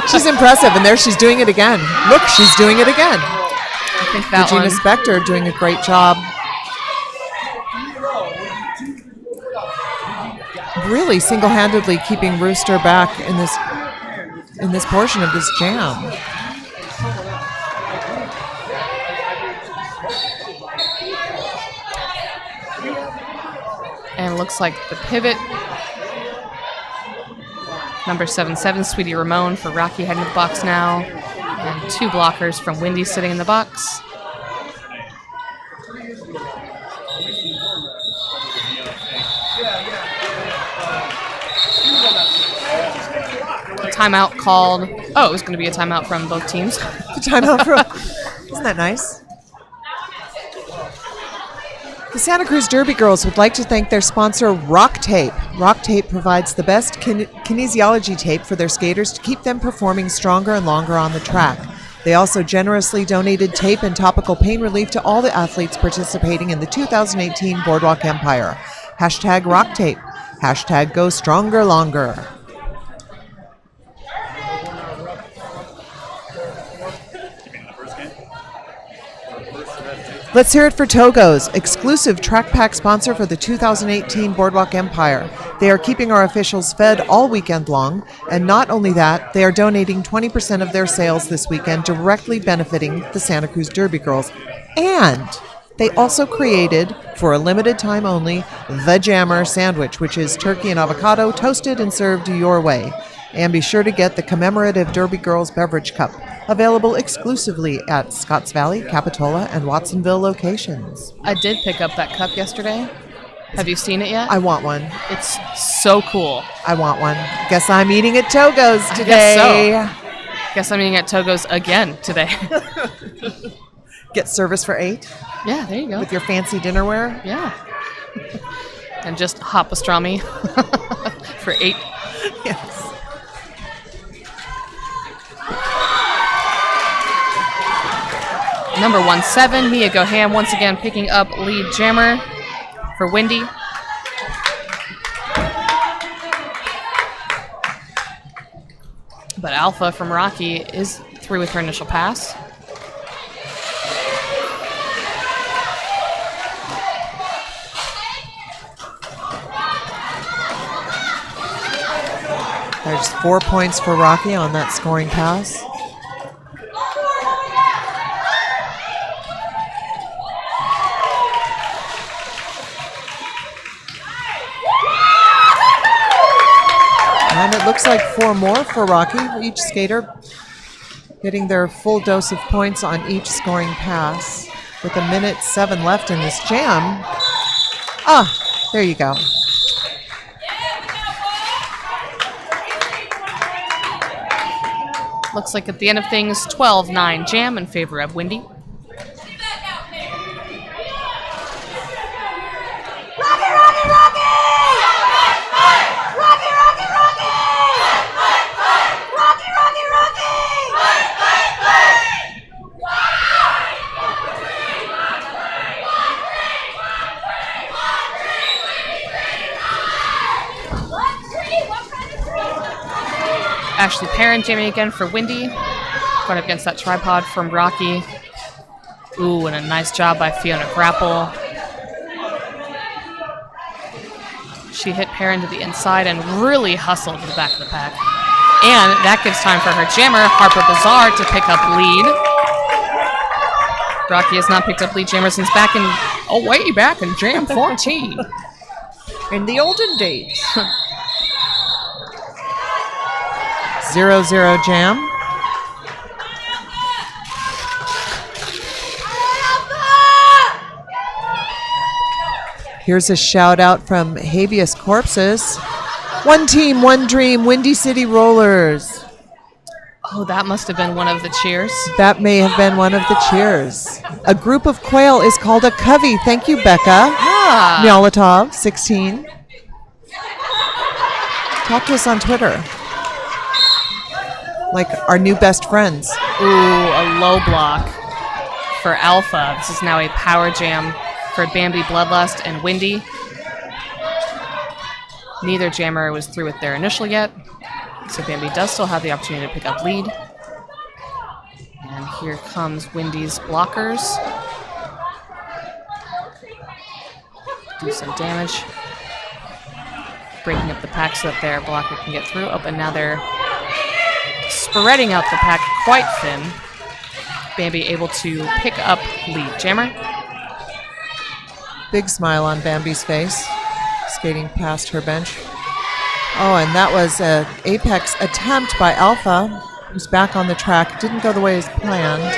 Speaker 2: She's impressive, and there she's doing it again. Look, she's doing it again.
Speaker 1: I think that
Speaker 2: Regina
Speaker 1: one.
Speaker 2: Spector doing a great job. Really single-handedly keeping Rooster back in this portion of this jam.
Speaker 1: And it looks like the pivot. Number 77, Sweetie Ramone for Rocky heading to the box now. And 2 blockers from Wendy sitting in the box. A timeout called. Oh, it was going to be a timeout from both teams.
Speaker 2: The timeout from. Isn't that nice? The Santa Cruz Derby Girls would like to thank their sponsor, Rock Tape. Rock Tape provides the best kinesiology tape for their skaters to keep them performing stronger and longer on the track. They also generously donated tape and topical pain relief to all the athletes participating in the 2018 Boardwalk Empire. Hashtag Rock Tape. Hashtag Go Stronger Longer. Let's hear it for Togo's, exclusive track pack sponsor for the 2018 Boardwalk Empire. They are keeping our officials fed all weekend long, and not only that, they are donating 20% of their sales this weekend directly benefiting the Santa Cruz Derby Girls. And they also created, for a limited time only, the Jammer Sandwich, which is turkey and avocado toasted and served your way. And be sure to get the commemorative Derby Girls beverage cup, available exclusively at Scotts Valley, Capitola, and Watsonville locations.
Speaker 1: I did pick up that cup yesterday. Have you seen it yet?
Speaker 2: I want one.
Speaker 1: It's so cool.
Speaker 2: I want one. Guess I'm eating at Togo's
Speaker 1: I
Speaker 2: today.
Speaker 1: guess so. Guess I'm eating at Togo's again today.
Speaker 2: Get service for 8
Speaker 1: Yeah, there you go.
Speaker 2: with your fancy dinnerware.
Speaker 1: Yeah. And just hot pastrami for 8.
Speaker 2: Yes.
Speaker 1: Number 17, Mia Goham once again picking up lead jammer for Wendy. But Alpha from Rocky is through with her initial pass.
Speaker 2: There's 4 points for Rocky on that scoring pass. And it looks like 4 more for Rocky. Each skater getting their full dose of points on each scoring pass. With 1:07 left in this jam. There you go.
Speaker 1: Looks like at the end of things, 12-9 jam in favor of Wendy. Ashley Perrin jamming again for Wendy. Going up against that tripod from Rocky. Ooh, and a nice job by Fiona Grapple. She hit Perrin to the inside and really hustled to the back of the pack. And that gives time for her jammer, Harper Bazaar, to pick up lead. Rocky has not picked up lead jammer since way back in Jam 14.
Speaker 2: In the olden days. 0-0 jam. Here's a shout out from Habeas Corpses. One team, one dream, Windy City Rollers.
Speaker 1: Oh, that must have been one of the cheers.
Speaker 2: That may have been one of the cheers. A group of quail is called a covey. Thank you, Becca.
Speaker 1: Ah.
Speaker 2: Myalatov, 16. Talk to us on Twitter. Like our new best friends.
Speaker 1: Ooh, a low block for Alpha. This is now a power jam for Bambi Bloodlust and Wendy. Neither jammer was through with their initial yet, so Bambi does still have the opportunity to pick up lead. And here comes Wendy's blockers. Do some damage. Breaking up the pack so that their blocker can get through. Oh, and now they're spreading out the pack quite thin. Bambi able to pick up lead jammer.
Speaker 2: Big smile on Bambi's face, skating past her bench. Oh, and that was an apex attempt by Alpha, who's back on the track. Didn't go the way as planned.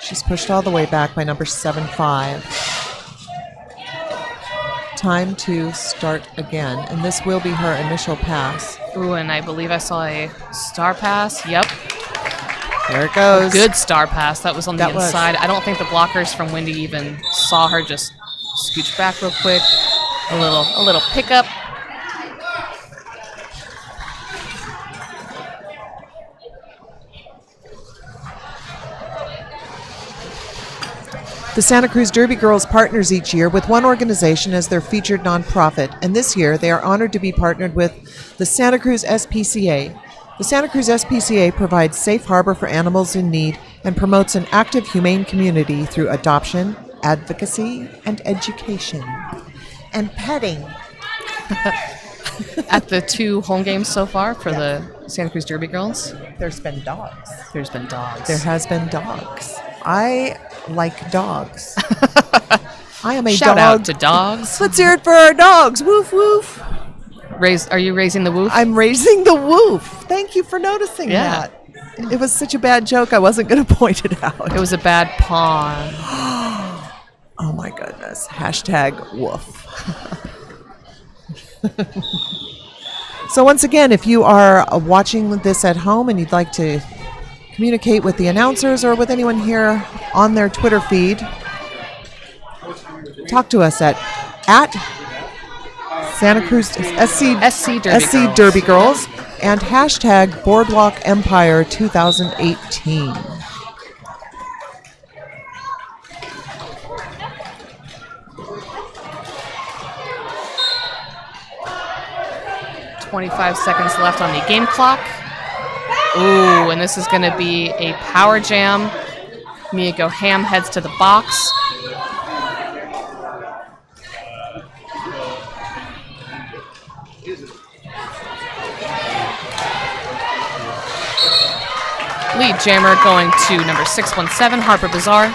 Speaker 2: She's pushed all the way back by number 7-5. Time to start again, and this will be her initial pass.
Speaker 1: Ooh, and I believe I saw a star pass. Yep.
Speaker 2: There it goes.
Speaker 1: Good star pass. That was on the inside. I don't think the blockers from Wendy even saw her just scooch back real quick. A little pickup.
Speaker 2: The Santa Cruz Derby Girls partners each year with one organization as their featured nonprofit, and this year they are honored to be partnered with the Santa Cruz SPCA. The Santa Cruz SPCA provides safe harbor for animals in need and promotes an active, humane community through adoption, advocacy, and education. And petting.
Speaker 1: At the 2 home games so far for the Santa Cruz Derby Girls,
Speaker 2: There's been dogs.
Speaker 1: there's been dogs.
Speaker 2: There has been dogs. I like dogs. I am a
Speaker 1: Shout
Speaker 2: dog.
Speaker 1: out to dogs.
Speaker 2: Let's hear it for our dogs. Woof, woof.
Speaker 1: Are you raising the woof?
Speaker 2: I'm raising the woof. Thank you for noticing
Speaker 1: Yeah.
Speaker 2: that. It was such a bad joke, I wasn't going to point it out.
Speaker 1: It was a bad pawn.
Speaker 2: Oh my goodness. Hashtag woof. So once again, if you are watching this at home and you'd like to communicate with the announcers or with anyone here on their Twitter feed, talk to us at Santa Cruz SC
Speaker 1: SC
Speaker 2: Derby Girls, and hashtag Boardwalk Empire 2018.
Speaker 1: 25 seconds left on the game clock. Ooh, and this is going to be a power jam. Mia Goham heads to the box. Lead jammer going to number 617, Harper Bazaar.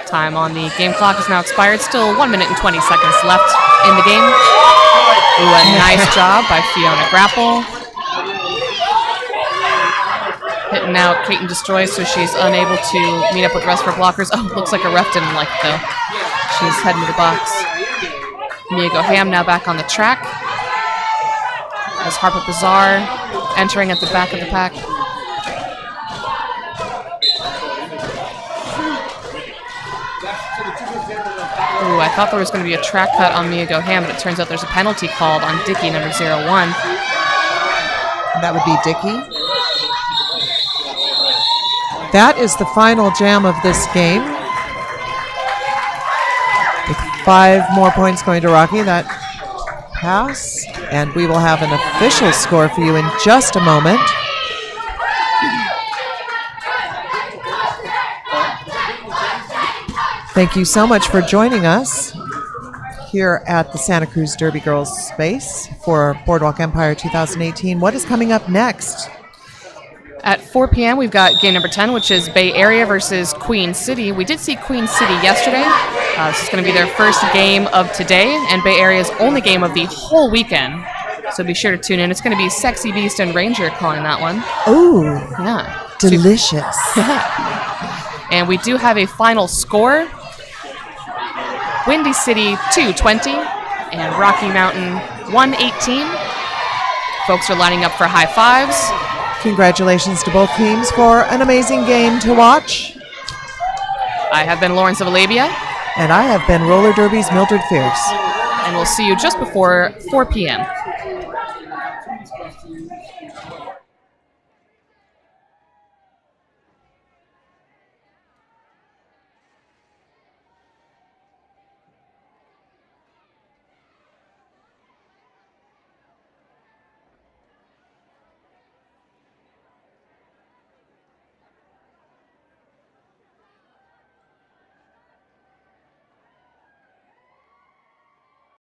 Speaker 1: Time on the game clock is now expired. Still 1 minute and 20 seconds left in the game. Ooh, a nice job by Fiona Grapple. Hitting out Kate and Destroy, so she's unable to meet up with the rest of her blockers. Oh, looks like a ref didn't like it, though. She's heading to the box. Mia Goham now back on the track. As Harper Bazaar entering at the back of the pack. Ooh, I thought there was going to be a track cut on Mia Goham, but it turns out there's a penalty called on Dickey, number 01.
Speaker 2: That would be Dickey. That is the final jam of this game. With 5 more points going to Rocky, that pass. And we will have an official score for you in just a moment. Thank you so much for joining us here at the Santa Cruz Derby Girls space for Boardwalk Empire 2018. What is coming up next?
Speaker 1: At 4 p.m., we've got game number 10, which is Bay Area versus Queen City. We did see Queen City yesterday. This is going to be their first game of today, and Bay Area's only game of the whole weekend. So be sure to tune in. It's going to be Sexy Beast and Ranger calling that one.
Speaker 2: Ooh,
Speaker 1: Yeah.
Speaker 2: delicious.
Speaker 1: And we do have a final score. Windy City 220 and Rocky Mountain 118. Folks are lining up for high fives.
Speaker 2: Congratulations to both teams for an amazing game to watch.
Speaker 1: I have been Lawrence of Alabia.
Speaker 2: And I have been Roller Derby's Mildred Fierce.
Speaker 1: And we'll see you just before 4 p.m.